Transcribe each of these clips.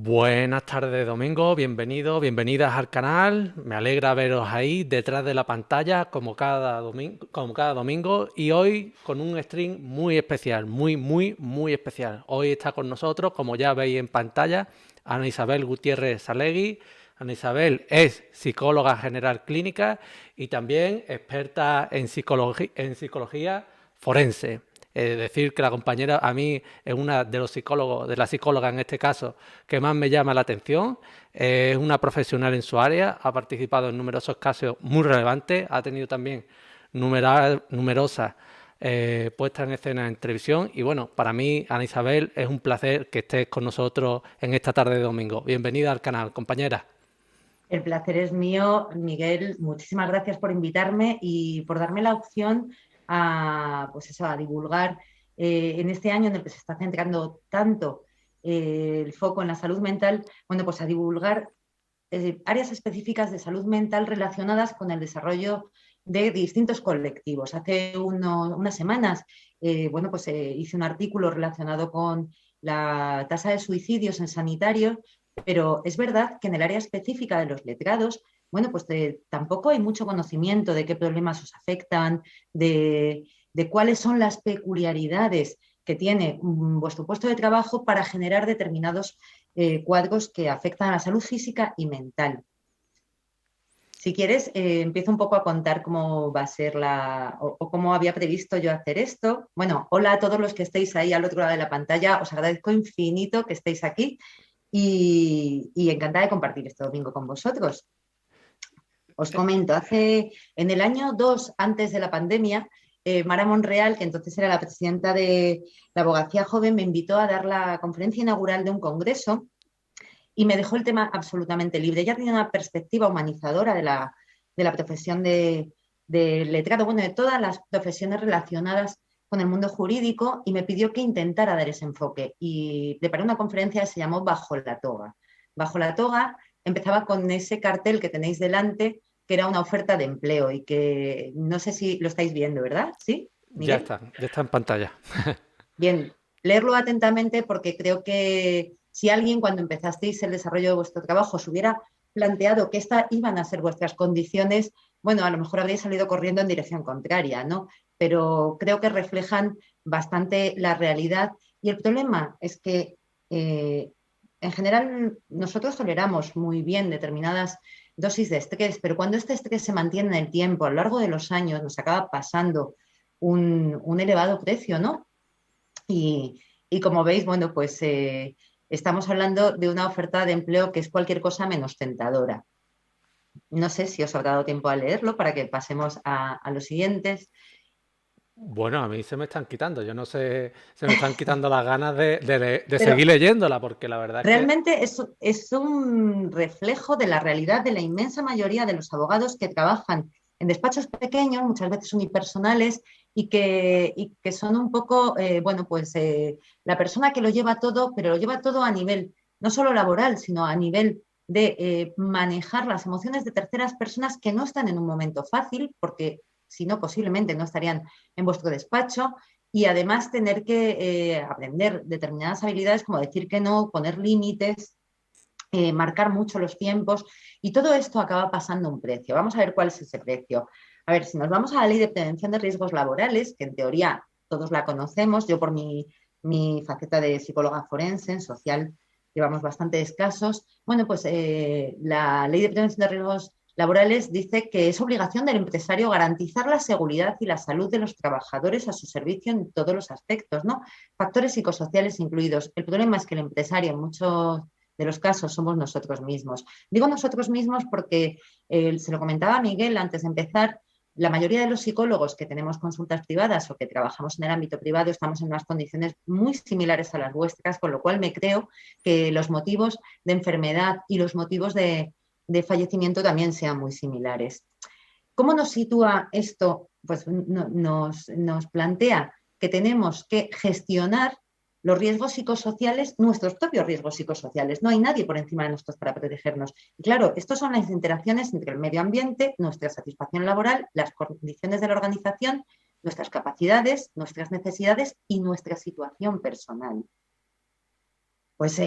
Buenas tardes, Domingo. Bienvenidos, bienvenidas al canal. Me alegra veros ahí detrás de la pantalla como cada domingo y hoy con un stream muy especial, muy especial. Hoy está con nosotros, como ya veis en pantalla, Ana Isabel Gutiérrez Salegui. Ana Isabel es psicóloga general clínica y también experta en psicología forense. Es decir, que la compañera a mí es una de los psicólogos, de la psicóloga en este caso, que más me llama la atención. Es una profesional en su área, ha participado en numerosos casos muy relevantes, ha tenido también numerosas puestas en escena en televisión. Y bueno, para mí, Ana Isabel, es un placer que estés con nosotros en esta tarde de domingo. Bienvenida al canal, compañera. El placer es mío, Miguel. Muchísimas gracias por invitarme y por darme la opción pues eso, a divulgar en este año en el que se está centrando tanto el foco en la salud mental, bueno, pues a divulgar áreas específicas de salud mental relacionadas con el desarrollo de distintos colectivos. Hace unas semanas, bueno, pues hice un artículo relacionado con la tasa de suicidios en sanitario, pero es verdad que en el área específica de los letrados, bueno, pues tampoco hay mucho conocimiento de qué problemas os afectan, de cuáles son las peculiaridades que tiene vuestro puesto de trabajo para generar determinados cuadros que afectan a la salud física y mental. Si quieres, empiezo un poco a contar cómo va a ser o cómo había previsto yo hacer esto. Bueno, hola a todos los que estéis ahí al otro lado de la pantalla. Os agradezco infinito que estéis aquí y encantada de compartir este domingo con vosotros. Os comento, en el año 2 antes de la pandemia, Mara Monreal, que entonces era la presidenta de la Abogacía Joven, me invitó a dar la conferencia inaugural de un congreso y me dejó el tema absolutamente libre. Ella tenía una perspectiva humanizadora de la profesión de letrado, bueno, de todas las profesiones relacionadas con el mundo jurídico y me pidió que intentara dar ese enfoque. Y preparé una conferencia que se llamó Bajo la toga. Bajo la toga empezaba con ese cartel que tenéis delante, que era una oferta de empleo y que no sé si lo estáis viendo, ¿verdad? ¿Sí, Miguel? Ya está en pantalla. Bien, leerlo atentamente porque creo que si alguien cuando empezasteis el desarrollo de vuestro trabajo os hubiera planteado que estas iban a ser vuestras condiciones, bueno, a lo mejor habréis salido corriendo en dirección contraria, ¿no? Pero creo que reflejan bastante la realidad y el problema es que en general nosotros toleramos muy bien determinadas dosis de estrés, pero cuando este estrés se mantiene en el tiempo, a lo largo de los años, nos acaba pasando un elevado precio, ¿no? Y como veis, bueno, pues estamos hablando de una oferta de empleo que es cualquier cosa menos tentadora. No sé si os ha dado tiempo a leerlo para que pasemos a los siguientes. Bueno, a mí se me están quitando, yo no sé, se me están quitando las ganas de Pero seguir leyéndola, porque la verdad es que realmente es un reflejo de la realidad de la inmensa mayoría de los abogados que trabajan en despachos pequeños, muchas veces unipersonales, y que son un poco, bueno, pues la persona que lo lleva todo, pero lo lleva todo a nivel no solo laboral, sino a nivel de manejar las emociones de terceras personas que no están en un momento fácil, porque si no, posiblemente no estarían en vuestro despacho, y además tener que aprender determinadas habilidades como decir que no, poner límites, marcar mucho los tiempos y todo esto acaba pasando un precio. Vamos a ver cuál es ese precio. A ver, si nos vamos a la ley de prevención de riesgos laborales, que en teoría todos la conocemos, yo por mi faceta de psicóloga forense, en social, llevamos bastante escasos. Bueno, pues la ley de prevención de riesgos laborales dice que es obligación del empresario garantizar la seguridad y la salud de los trabajadores a su servicio en todos los aspectos, ¿no? Factores psicosociales incluidos. El problema es que el empresario en muchos de los casos somos nosotros mismos. Digo nosotros mismos porque se lo comentaba a Miguel antes de empezar, la mayoría de los psicólogos que tenemos consultas privadas o que trabajamos en el ámbito privado estamos en unas condiciones muy similares a las vuestras, con lo cual me creo que los motivos de enfermedad y los motivos de fallecimiento también sean muy similares. ¿Cómo nos sitúa esto? Pues nos plantea que tenemos que gestionar los riesgos psicosociales, nuestros propios riesgos psicosociales. No hay nadie por encima de nosotros para protegernos. Y claro, estas son las interacciones entre el medio ambiente, nuestra satisfacción laboral, las condiciones de la organización, nuestras capacidades, nuestras necesidades y nuestra situación personal. pues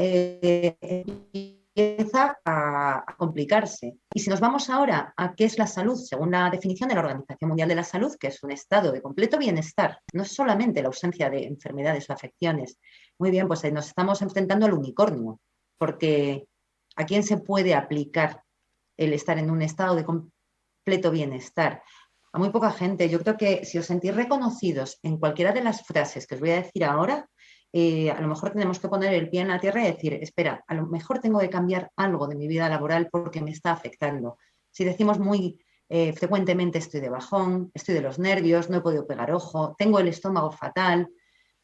empieza a complicarse. Y si nos vamos ahora a qué es la salud, según la definición de la Organización Mundial de la Salud, que es un estado de completo bienestar, no es solamente la ausencia de enfermedades o afecciones. Muy bien, pues nos estamos enfrentando al unicornio, porque ¿a quién se puede aplicar el estar en un estado de completo bienestar? A muy poca gente. Yo creo que si os sentís reconocidos en cualquiera de las frases que os voy a decir ahora, a lo mejor tenemos que poner el pie en la tierra y decir, espera, a lo mejor tengo que cambiar algo de mi vida laboral porque me está afectando. Si decimos muy frecuentemente estoy de bajón, estoy de los nervios, no he podido pegar ojo, tengo el estómago fatal,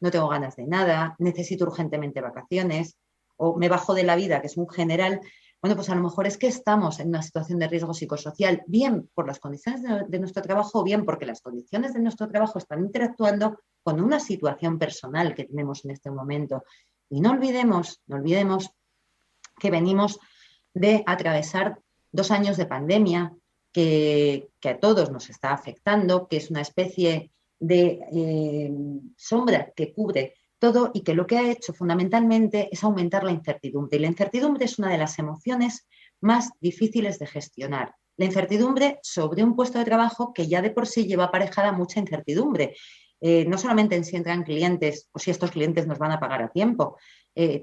no tengo ganas de nada, necesito urgentemente vacaciones o me bajo de la vida, que es un general, bueno, pues a lo mejor es que estamos en una situación de riesgo psicosocial, bien por las condiciones de nuestro trabajo, bien porque las condiciones de nuestro trabajo están interactuando con una situación personal que tenemos en este momento. Y no olvidemos que venimos de atravesar 2 años de pandemia que a todos nos está afectando, que es una especie de sombra que cubre todo y que lo que ha hecho fundamentalmente es aumentar la incertidumbre. Y la incertidumbre es una de las emociones más difíciles de gestionar. La incertidumbre sobre un puesto de trabajo que ya de por sí lleva aparejada mucha incertidumbre. No solamente en si entran clientes o si estos clientes nos van a pagar a tiempo,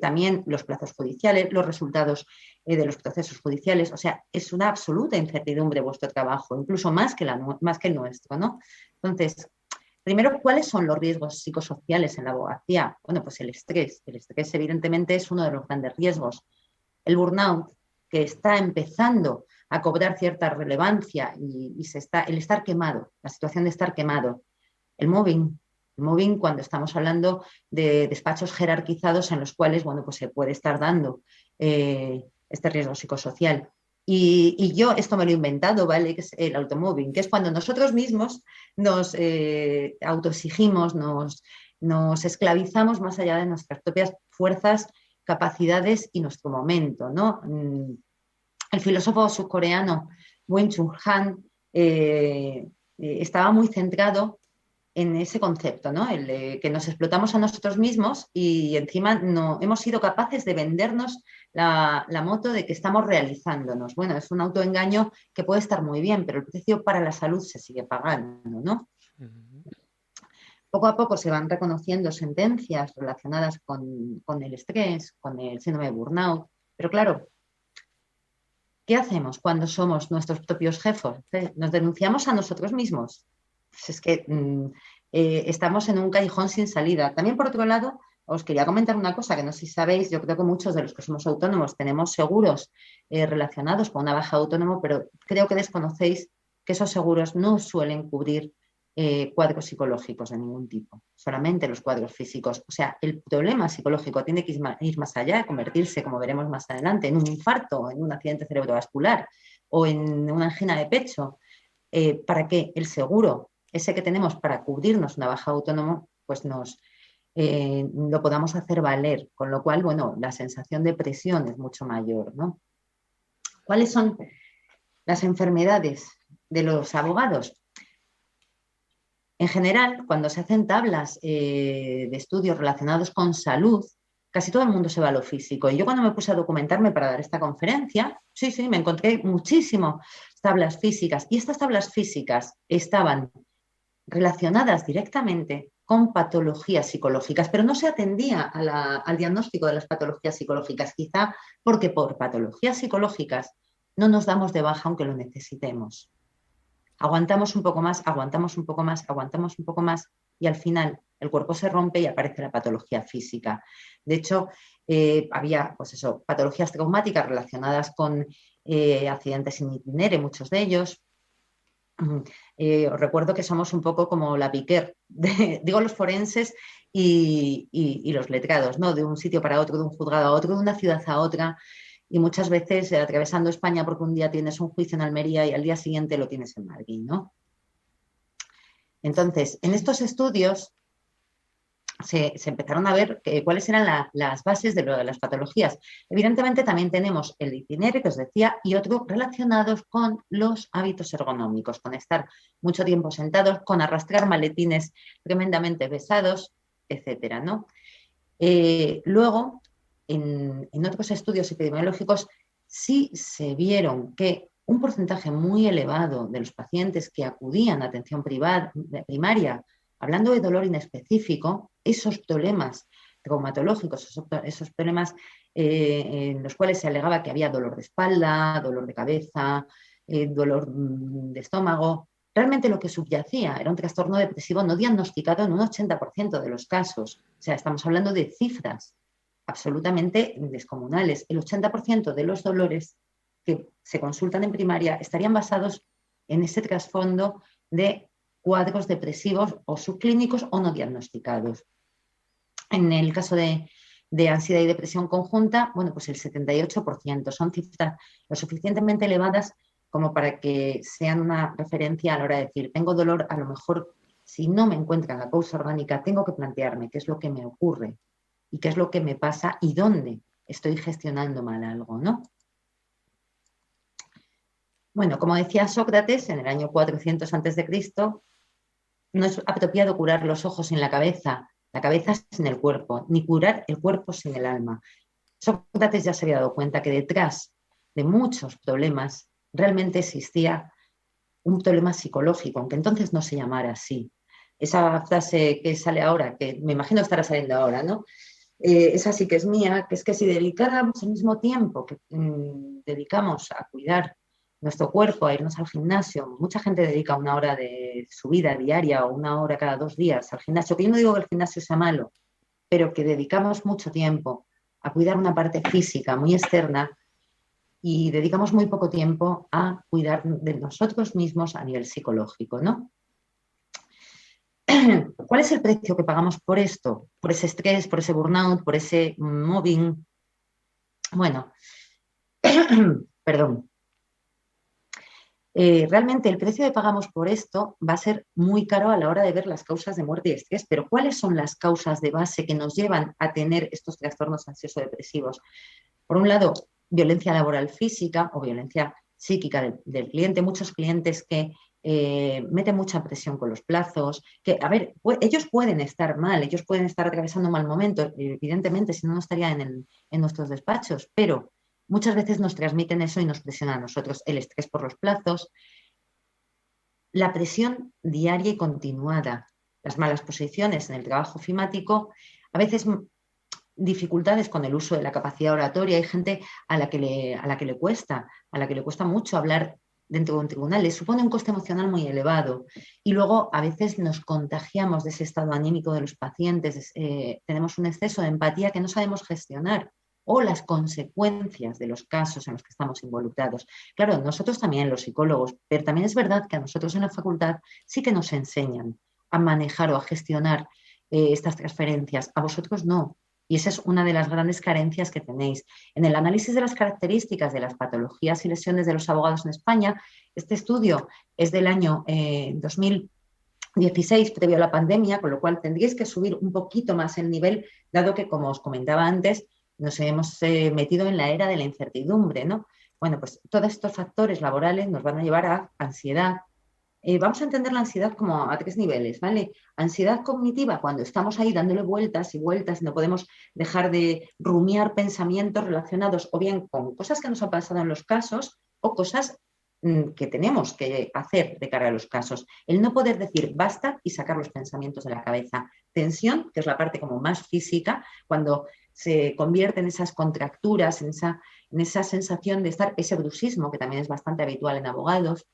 también los plazos judiciales, los resultados de los procesos judiciales. O sea, es una absoluta incertidumbre vuestro trabajo, incluso más que el nuestro, ¿no? Entonces, primero, ¿cuáles son los riesgos psicosociales en la abogacía? Bueno, pues el estrés. El estrés, evidentemente, es uno de los grandes riesgos. El burnout, que está empezando a cobrar cierta relevancia y el estar quemado, la situación de estar quemado. El mobbing cuando estamos hablando de despachos jerarquizados en los cuales, bueno, pues se puede estar dando este riesgo psicosocial. Y yo esto me lo he inventado, ¿vale? Que es el automobbing, que es cuando nosotros mismos nos autoexigimos, nos esclavizamos más allá de nuestras propias fuerzas, capacidades y nuestro momento, ¿no? El filósofo surcoreano Won-Chung Han estaba muy centrado en ese concepto, ¿no? El de que nos explotamos a nosotros mismos y encima no hemos sido capaces de vendernos la moto de que estamos realizándonos. Bueno, es un autoengaño que puede estar muy bien, pero el precio para la salud se sigue pagando, ¿no? Poco a poco se van reconociendo sentencias relacionadas con el estrés, con el síndrome de burnout, pero claro, ¿qué hacemos cuando somos nuestros propios jefes? ¿Nos denunciamos a nosotros mismos? Pues es que estamos en un callejón sin salida. También, por otro lado, os quería comentar una cosa que no sé si sabéis, yo creo que muchos de los que somos autónomos tenemos seguros relacionados con una baja autónomo, pero creo que desconocéis que esos seguros no suelen cubrir cuadros psicológicos de ningún tipo, solamente los cuadros físicos. O sea, el problema psicológico tiene que ir más allá, convertirse, como veremos más adelante, en un infarto, en un accidente cerebrovascular o en una angina de pecho, para que el seguro, ese que tenemos para cubrirnos una baja autónomo, pues lo podamos hacer valer, con lo cual, bueno, la sensación de presión es mucho mayor, ¿no? ¿Cuáles son las enfermedades de los abogados? En general, cuando se hacen tablas de estudios relacionados con salud, casi todo el mundo se va a lo físico. Y yo cuando me puse a documentarme para dar esta conferencia, sí, me encontré muchísimo tablas físicas. Y estas tablas físicas estaban relacionadas directamente con patologías psicológicas, pero no se atendía al diagnóstico de las patologías psicológicas, quizá porque por patologías psicológicas no nos damos de baja aunque lo necesitemos. Aguantamos un poco más, aguantamos un poco más, aguantamos un poco más y al final el cuerpo se rompe y aparece la patología física. De hecho, había pues eso, patologías traumáticas relacionadas con accidentes in itinere, muchos de ellos. Os recuerdo que somos un poco como la piquer, digo los forenses y los letrados, ¿no? De un sitio para otro, de un juzgado a otro, de una ciudad a otra. Y muchas veces atravesando España porque un día tienes un juicio en Almería y al día siguiente lo tienes en Madrid, ¿no? Entonces, en estos estudios se empezaron a ver cuáles eran las bases de las patologías. Evidentemente también tenemos el itinerario que os decía y otros relacionados con los hábitos ergonómicos, con estar mucho tiempo sentados, con arrastrar maletines tremendamente pesados, etcétera, ¿no? Luego, en otros estudios epidemiológicos sí se vieron que un porcentaje muy elevado de los pacientes que acudían a atención primaria, hablando de dolor inespecífico, esos problemas traumatológicos, esos problemas en los cuales se alegaba que había dolor de espalda, dolor de cabeza, dolor de estómago, realmente lo que subyacía era un trastorno depresivo no diagnosticado en un 80% de los casos. O sea, estamos hablando de cifras absolutamente descomunales. El 80% de los dolores que se consultan en primaria estarían basados en ese trasfondo de cuadros depresivos o subclínicos o no diagnosticados. En el caso de ansiedad y depresión conjunta, bueno, pues el 78% son cifras lo suficientemente elevadas como para que sean una referencia a la hora de decir, tengo dolor, a lo mejor si no me encuentran la causa orgánica, tengo que plantearme qué es lo que me ocurre y qué es lo que me pasa y dónde estoy gestionando mal algo, ¿no? Bueno, como decía Sócrates en el año 400 a.C., no es apropiado curar los ojos sin la cabeza sin el cuerpo, ni curar el cuerpo sin el alma. Sócrates ya se había dado cuenta que detrás de muchos problemas realmente existía un problema psicológico, aunque entonces no se llamara así. Esa frase que sale ahora, que me imagino estará saliendo ahora, ¿no? Esa sí que es mía, que es que si dedicáramos el mismo tiempo que dedicamos a cuidar nuestro cuerpo, a irnos al gimnasio, mucha gente dedica una hora de su vida diaria o una hora cada 2 días al gimnasio, que yo no digo que el gimnasio sea malo, pero que dedicamos mucho tiempo a cuidar una parte física muy externa y dedicamos muy poco tiempo a cuidar de nosotros mismos a nivel psicológico, ¿no? ¿Cuál es el precio que pagamos por esto? Por ese estrés, por ese burnout, por ese mobbing. Bueno, perdón. Realmente el precio que pagamos por esto va a ser muy caro a la hora de ver las causas de muerte y estrés, pero ¿cuáles son las causas de base que nos llevan a tener estos trastornos ansioso-depresivos? Por un lado, violencia laboral física o violencia psíquica del cliente, muchos clientes que meten mucha presión con los plazos, que, a ver, ellos pueden estar mal, ellos pueden estar atravesando un mal momento, evidentemente, si no, no estarían en nuestros despachos, pero muchas veces nos transmiten eso y nos presionan a nosotros, el estrés por los plazos, la presión diaria y continuada, las malas posiciones en el trabajo ofimático, a veces dificultades con el uso de la capacidad oratoria. Hay gente a la que le cuesta mucho hablar dentro de un tribunal, le supone un coste emocional muy elevado. Y luego a veces nos contagiamos de ese estado anímico de los pacientes, tenemos un exceso de empatía que no sabemos gestionar o las consecuencias de los casos en los que estamos involucrados. Claro, nosotros también, los psicólogos, pero también es verdad que a nosotros en la facultad sí que nos enseñan a manejar o a gestionar estas transferencias, a vosotros no. Y esa es una de las grandes carencias que tenéis. En el análisis de las características de las patologías y lesiones de los abogados en España, este estudio es del año 2016, previo a la pandemia, con lo cual tendríais que subir un poquito más el nivel, dado que, como os comentaba antes, nos hemos metido en la era de la incertidumbre, ¿no? Bueno, pues todos estos factores laborales nos van a llevar a ansiedad. Vamos a entender la ansiedad como a 3 niveles, ¿vale? Ansiedad cognitiva, cuando estamos ahí dándole vueltas y vueltas y no podemos dejar de rumiar pensamientos relacionados o bien con cosas que nos han pasado en los casos o cosas que tenemos que hacer de cara a los casos. El no poder decir basta y sacar los pensamientos de la cabeza. Tensión, que es la parte como más física, cuando se convierte en esas contracturas, en esa sensación de estar, ese bruxismo, que también es bastante habitual en abogados.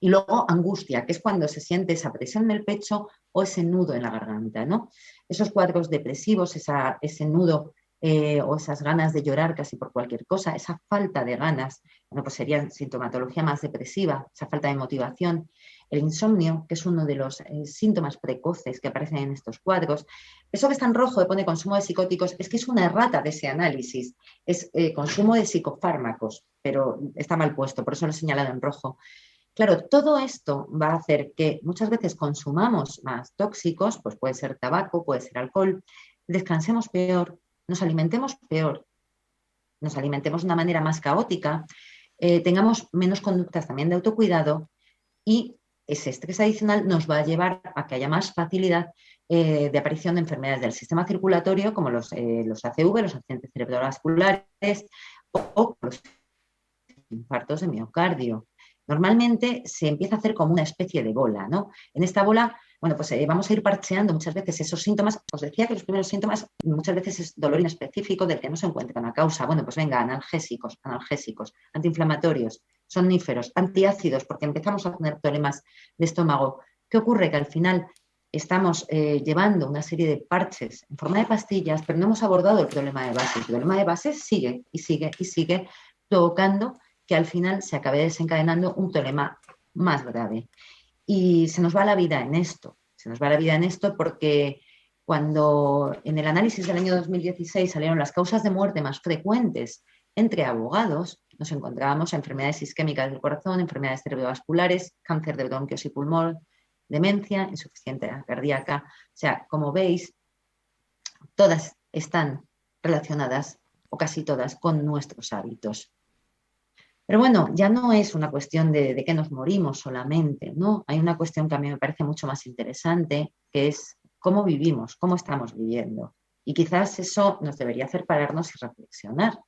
Y luego angustia, que es cuando se siente esa presión en el pecho o ese nudo en la garganta, ¿no? Esos cuadros depresivos, ese nudo o esas ganas de llorar casi por cualquier cosa, esa falta de ganas, bueno, pues sería sintomatología más depresiva, esa falta de motivación. El insomnio, que es uno de los síntomas precoces que aparecen en estos cuadros. Eso que está en rojo, que pone consumo de psicóticos, es que es una errata de ese análisis. Es consumo de psicofármacos, pero está mal puesto, por eso lo he señalado en rojo. Claro, todo esto va a hacer que muchas veces consumamos más tóxicos, pues puede ser tabaco, puede ser alcohol, descansemos peor, nos alimentemos peor, nos alimentemos de una manera más caótica, tengamos menos conductas también de autocuidado y ese estrés adicional nos va a llevar a que haya más facilidad de aparición de enfermedades del sistema circulatorio, como los ACV, los accidentes cerebrovasculares o los infartos de miocardio. Normalmente se empieza a hacer como una especie de bola, ¿no? En esta bola, bueno, pues vamos a ir parcheando muchas veces esos síntomas. Os decía que los primeros síntomas muchas veces es dolor inespecífico del que no se encuentra una causa. Bueno, pues venga, analgésicos, antiinflamatorios, somníferos, antiácidos, porque empezamos a tener problemas de estómago. ¿Qué ocurre? Que al final estamos llevando una serie de parches en forma de pastillas, pero no hemos abordado el problema de base. El problema de base sigue y sigue y sigue, provocando que al final se acabe desencadenando un problema más grave. Y se nos va la vida en esto. Se nos va la vida en esto porque cuando en el análisis del año 2016 salieron las causas de muerte más frecuentes entre abogados, nos encontrábamos a enfermedades isquémicas del corazón, enfermedades cerebrovasculares, cáncer de bronquios y pulmón, demencia, insuficiencia cardíaca. O sea, como veis, todas están relacionadas, o casi todas, con nuestros hábitos. Pero bueno, ya no es una cuestión de que nos morimos solamente, ¿no? Hay una cuestión que a mí me parece mucho más interesante, que es cómo vivimos, cómo estamos viviendo. Y quizás eso nos debería hacer pararnos y reflexionar.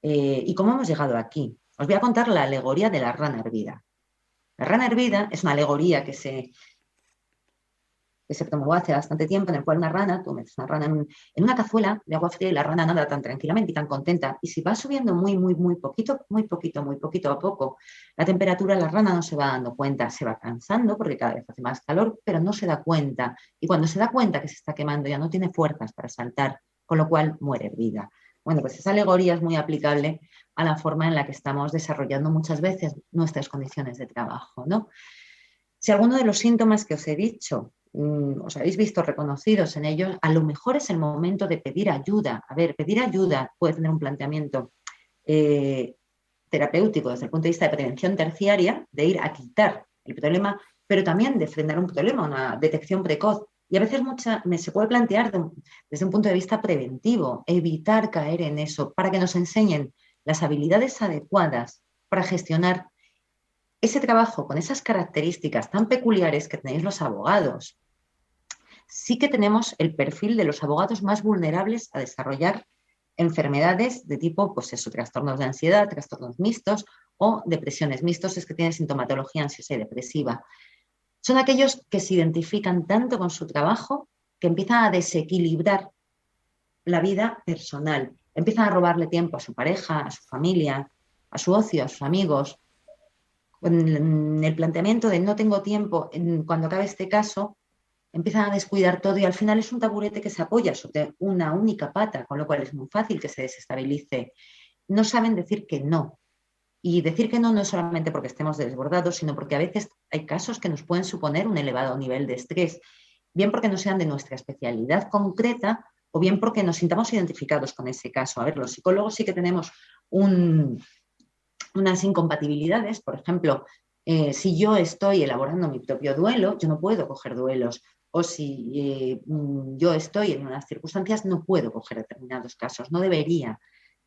¿Y cómo hemos llegado aquí? Os voy a contar la alegoría de la rana hervida. La rana hervida es una alegoría que se promulgó hace bastante tiempo, en el cual una rana, tú metes una rana en una cazuela de agua fría y la rana nada tan tranquilamente y tan contenta. Y si va subiendo muy poquito a poco la temperatura, la rana no se va dando cuenta, se va cansando porque cada vez hace más calor, pero no se da cuenta. Y cuando se da cuenta que se está quemando, ya no tiene fuerzas para saltar, con lo cual muere hervida. Bueno, pues esa alegoría es muy aplicable a la forma en la que estamos desarrollando muchas veces nuestras condiciones de trabajo, ¿no? Si alguno de los síntomas que os he dicho os habéis visto reconocidos en ellos, a lo mejor es el momento de pedir ayuda. A ver, pedir ayuda puede tener un planteamiento terapéutico desde el punto de vista de prevención terciaria, de ir a quitar el problema, pero también de frenar un problema, una detección precoz. Y a veces se puede plantear desde un punto de vista preventivo, evitar caer en eso, para que nos enseñen las habilidades adecuadas para gestionar ese trabajo con esas características tan peculiares que tenéis los abogados. Sí que tenemos el perfil de los abogados más vulnerables a desarrollar enfermedades de tipo, pues eso, trastornos de ansiedad, trastornos mixtos o depresiones. Mixtos es que tienen sintomatología ansiosa y depresiva. Son aquellos que se identifican tanto con su trabajo que empiezan a desequilibrar la vida personal, empiezan a robarle tiempo a su pareja, a su familia, a su ocio, a sus amigos. Con el planteamiento de no tengo tiempo, cuando acabe este caso, empiezan a descuidar todo y al final es un taburete que se apoya sobre una única pata, con lo cual es muy fácil que se desestabilice. No saben decir que no. Y decir que no no es solamente porque estemos desbordados, sino porque a veces hay casos que nos pueden suponer un elevado nivel de estrés, bien porque no sean de nuestra especialidad concreta o bien porque nos sintamos identificados con ese caso. A ver, los psicólogos sí que tenemos unas incompatibilidades. Por ejemplo, si yo estoy elaborando mi propio duelo, yo no puedo coger duelos. O si yo estoy en unas circunstancias, no puedo coger determinados casos, no debería.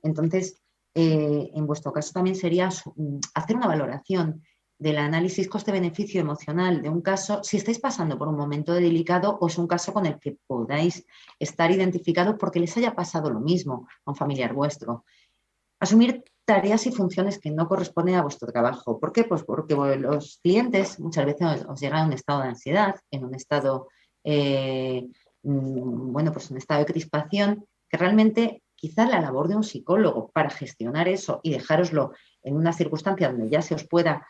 Entonces, en vuestro caso también sería hacer una valoración del análisis coste-beneficio emocional de un caso, si estáis pasando por un momento delicado o es un caso con el que podáis estar identificados porque les haya pasado lo mismo a un familiar vuestro. Asumir tareas y funciones que no corresponden a vuestro trabajo. ¿Por qué? Pues porque los clientes muchas veces os llegan a un estado de ansiedad, en un estado, pues un estado de crispación, que realmente quizá la labor de un psicólogo para gestionar eso y dejároslo en una circunstancia donde ya se os pueda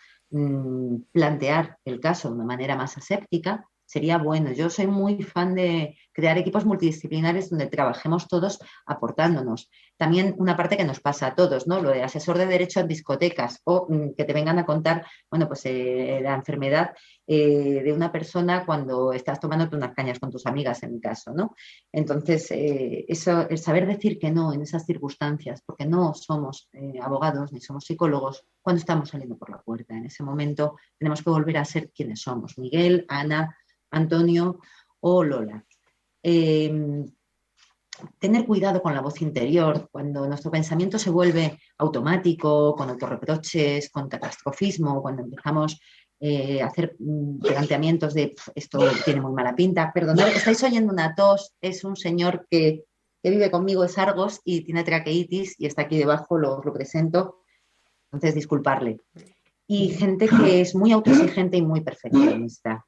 plantear el caso de una manera más aséptica, sería bueno. Yo soy muy fan de crear equipos multidisciplinares donde trabajemos todos aportándonos. También una parte que nos pasa a todos, ¿no? Lo de asesor de derecho en discotecas o que te vengan a contar, bueno, pues la enfermedad de una persona cuando estás tomándote unas cañas con tus amigas, en mi caso, ¿no? Entonces, eso, el saber decir que no en esas circunstancias, porque no somos abogados ni somos psicólogos cuando estamos saliendo por la puerta. En ese momento tenemos que volver a ser quienes somos, Miguel, Ana, Antonio o Lola. Tener cuidado con la voz interior, cuando nuestro pensamiento se vuelve automático, con autorreproches, con catastrofismo, cuando empezamos hacer planteamientos de esto tiene muy mala pinta. Perdonad, estáis oyendo una tos, es un señor que vive conmigo, es Argos y tiene traqueitis y está aquí debajo, os lo presento, entonces disculparle. Y gente que es muy autoexigente y muy perfeccionista.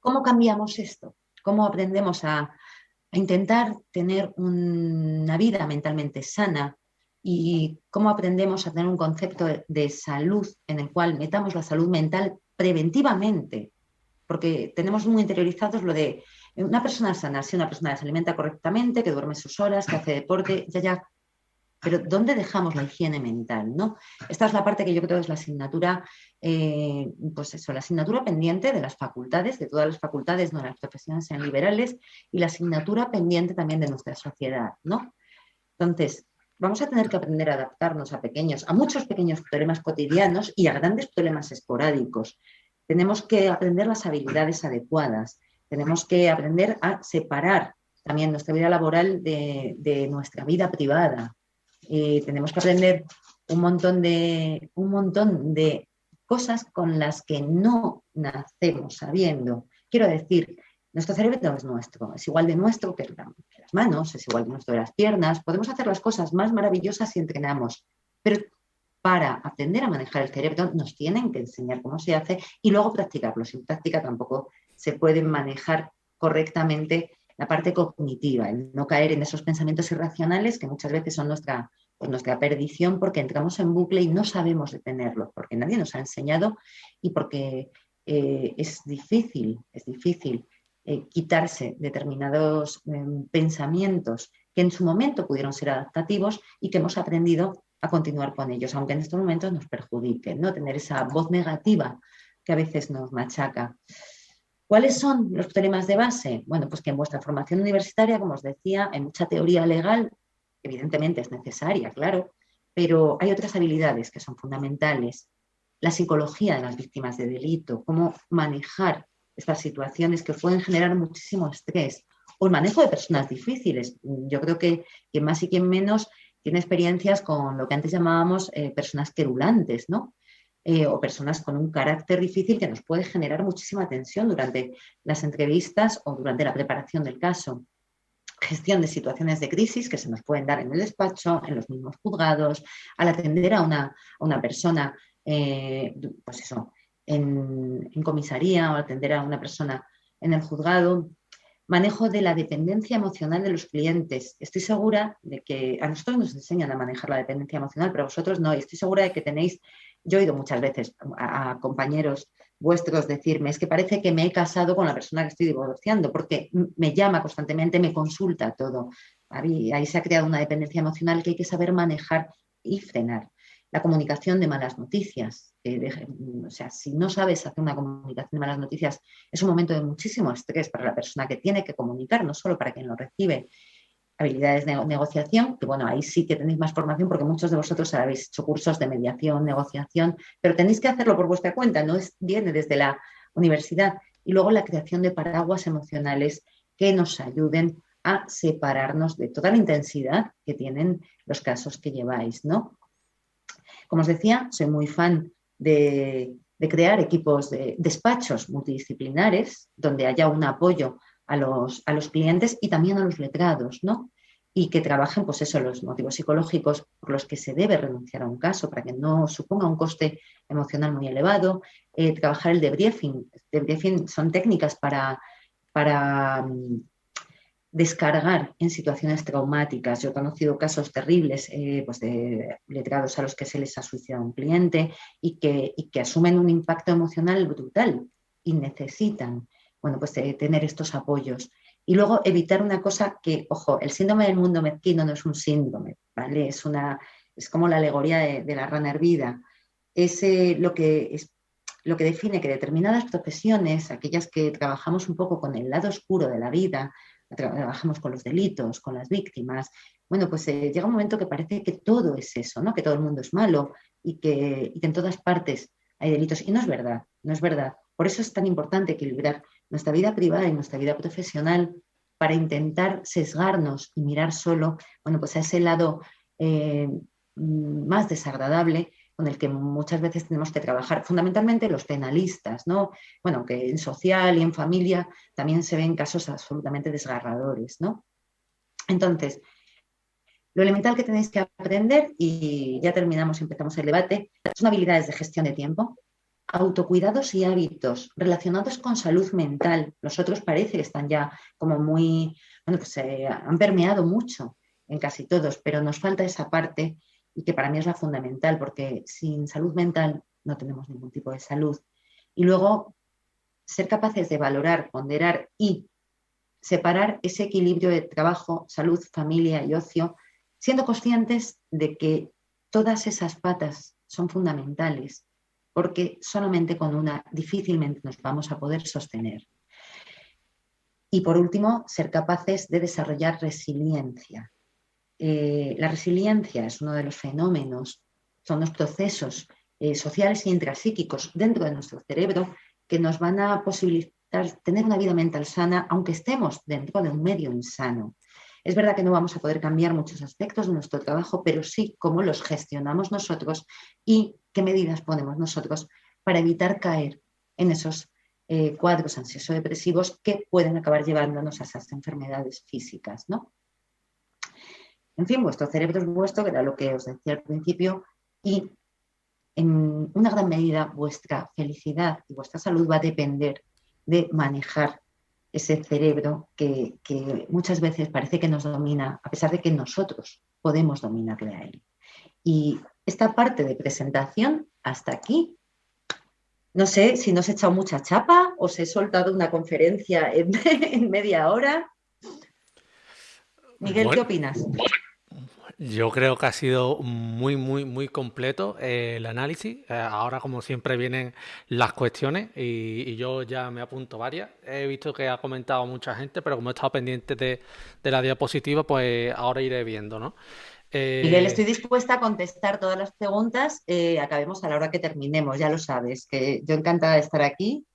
¿Cómo cambiamos esto? ¿Cómo aprendemos a intentar tener una vida mentalmente sana? ¿Y cómo aprendemos a tener un concepto de salud en el cual metamos la salud mental preventivamente? Porque tenemos muy interiorizados lo de una persona sana, si una persona se alimenta correctamente, que duerme sus horas, que hace deporte, ya. Pero ¿dónde dejamos la higiene mental, ¿no? Esta es la parte que yo creo que es la asignatura, pues eso, la asignatura pendiente de las facultades, de todas las facultades, no las profesiones sean liberales, y la asignatura pendiente también de nuestra sociedad, ¿no? Entonces, vamos a tener que aprender a adaptarnos a muchos pequeños problemas cotidianos y a grandes problemas esporádicos. Tenemos que aprender las habilidades adecuadas, tenemos que aprender a separar también nuestra vida laboral de nuestra vida privada. Tenemos que aprender un montón de cosas con las que no nacemos sabiendo. Quiero decir, nuestro cerebro no es nuestro, es igual de nuestro que las manos, es igual de nuestro que las piernas. Podemos hacer las cosas más maravillosas si entrenamos, pero para aprender a manejar el cerebro nos tienen que enseñar cómo se hace y luego practicarlo. Sin práctica tampoco se puede manejar correctamente la parte cognitiva, el no caer en esos pensamientos irracionales que muchas veces son nuestra perdición porque entramos en bucle y no sabemos detenerlo, porque nadie nos ha enseñado y porque es difícil quitarse determinados pensamientos que en su momento pudieron ser adaptativos y que hemos aprendido a continuar con ellos, aunque en estos momentos nos perjudiquen, ¿no? Tener esa voz negativa que a veces nos machaca. ¿Cuáles son los problemas de base? Bueno, pues que en vuestra formación universitaria, como os decía, hay mucha teoría legal, evidentemente es necesaria, claro, pero hay otras habilidades que son fundamentales. La psicología de las víctimas de delito, cómo manejar estas situaciones que pueden generar muchísimo estrés, o el manejo de personas difíciles. Yo creo que quien más y quien menos tiene experiencias con lo que antes llamábamos personas querulantes, ¿no? O personas con un carácter difícil que nos puede generar muchísima tensión durante las entrevistas o durante la preparación del caso. Gestión de situaciones de crisis que se nos pueden dar en el despacho, en los mismos juzgados, al atender a una persona, pues eso, en comisaría o atender a una persona en el juzgado. Manejo de la dependencia emocional de los clientes. Estoy segura de que a nosotros nos enseñan a manejar la dependencia emocional, pero vosotros no. Y estoy segura de que tenéis, yo he oído muchas veces a compañeros vuestros decirme, es que parece que me he casado con la persona que estoy divorciando, porque me llama constantemente, me consulta todo. Ahí se ha creado una dependencia emocional que hay que saber manejar y frenar. La comunicación de malas noticias. O sea, si no sabes hacer una comunicación de malas noticias, es un momento de muchísimo estrés para la persona que tiene que comunicar, no solo para quien lo recibe. Habilidades de negociación, que bueno, ahí sí que tenéis más formación porque muchos de vosotros habéis hecho cursos de mediación, negociación, pero tenéis que hacerlo por vuestra cuenta, no viene desde la universidad. Y luego la creación de paraguas emocionales que nos ayuden a separarnos de toda la intensidad que tienen los casos que lleváis, ¿no? Como os decía, soy muy fan de crear equipos de despachos multidisciplinares donde haya un apoyo a los clientes y también a los letrados, ¿no? Y que trabajen, pues eso, los motivos psicológicos por los que se debe renunciar a un caso para que no suponga un coste emocional muy elevado. Trabajar el debriefing. Debriefing son técnicas para descargar en situaciones traumáticas. Yo he conocido casos terribles pues de letrados a los que se les ha suicidado un cliente y que asumen un impacto emocional brutal y necesitan, bueno, pues tener estos apoyos. Y luego evitar una cosa que, ojo, el síndrome del mundo mezquino no es un síndrome, ¿vale? Es como la alegoría de la rana hervida. Es lo que define que determinadas profesiones, aquellas que trabajamos un poco con el lado oscuro de la vida, trabajamos con los delitos, con las víctimas, bueno, pues llega un momento que parece que todo es eso, ¿no? Que todo el mundo es malo y que en todas partes hay delitos. Y no es verdad, no es verdad. Por eso es tan importante equilibrar nuestra vida privada y nuestra vida profesional para intentar sesgarnos y mirar solo, bueno, pues a ese lado más desagradable con el que muchas veces tenemos que trabajar, fundamentalmente los penalistas, ¿no? Bueno, que en social y en familia también se ven casos absolutamente desgarradores, ¿no? Entonces, lo elemental que tenéis que aprender, y ya terminamos y empezamos el debate, son habilidades de gestión de tiempo, autocuidados y hábitos relacionados con salud mental. Los otros parece que están ya como muy, bueno, pues han permeado mucho en casi todos, pero nos falta esa parte y que para mí es la fundamental, porque sin salud mental no tenemos ningún tipo de salud. Y luego, ser capaces de valorar, ponderar y separar ese equilibrio de trabajo, salud, familia y ocio, siendo conscientes de que todas esas patas son fundamentales, porque solamente con una difícilmente nos vamos a poder sostener. Y por último, ser capaces de desarrollar resiliencia. La resiliencia es uno de los fenómenos, son los procesos sociales e intrapsíquicos dentro de nuestro cerebro que nos van a posibilitar tener una vida mental sana, aunque estemos dentro de un medio insano. Es verdad que no vamos a poder cambiar muchos aspectos de nuestro trabajo, pero sí cómo los gestionamos nosotros y qué medidas ponemos nosotros para evitar caer en esos cuadros ansioso-depresivos que pueden acabar llevándonos a esas enfermedades físicas, ¿no? En fin, vuestro cerebro es vuestro, que era lo que os decía al principio, y en una gran medida vuestra felicidad y vuestra salud va a depender de manejar ese cerebro que muchas veces parece que nos domina, a pesar de que nosotros podemos dominarle a él. Y esta parte de presentación, hasta aquí. No sé si nos he echado mucha chapa, os he soltado una conferencia en media hora. Miguel, ¿qué Bueno, opinas? yo creo que ha sido muy, muy, muy completo el análisis. Ahora, como siempre, vienen las cuestiones y yo ya me apunto varias. He visto que ha comentado mucha gente, pero como he estado pendiente de la diapositiva, pues ahora iré viendo, ¿no? Miguel, Eh, estoy dispuesta a contestar todas las preguntas. Acabemos a la hora que terminemos, ya lo sabes, que yo encantada de estar aquí.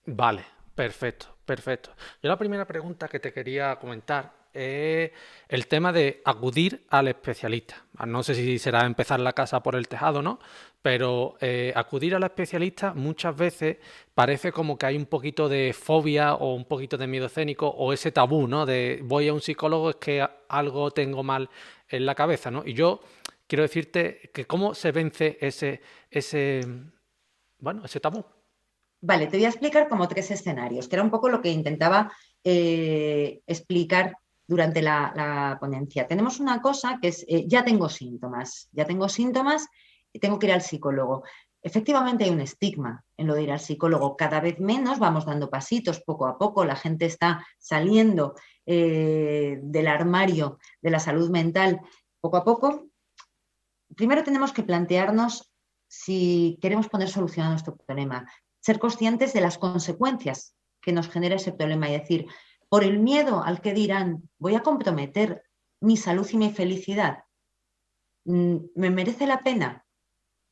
Vale, perfecto, perfecto. Yo la primera pregunta que te quería comentar es el tema de acudir al especialista. No sé si será empezar la casa por el tejado, ¿no? Pero acudir al especialista muchas veces parece como que hay un poquito de fobia o un poquito de miedo escénico o ese tabú, ¿no? De voy a un psicólogo es que algo tengo mal en la cabeza, ¿no? Y yo quiero decirte que cómo se vence ese, bueno, ese tabú. Vale, te voy a explicar como tres escenarios, que era un poco lo que intentaba explicar durante la ponencia. Tenemos una cosa que es, ya tengo síntomas y tengo que ir al psicólogo. Efectivamente hay un estigma en lo de ir al psicólogo. Cada vez menos vamos dando pasitos poco a poco. La gente está saliendo del armario de la salud mental poco a poco. Primero tenemos que plantearnos si queremos poner solución a nuestro problema, ser conscientes de las consecuencias que nos genera ese problema y decir, por el miedo al que dirán, voy a comprometer mi salud y mi felicidad. ¿Me merece la pena?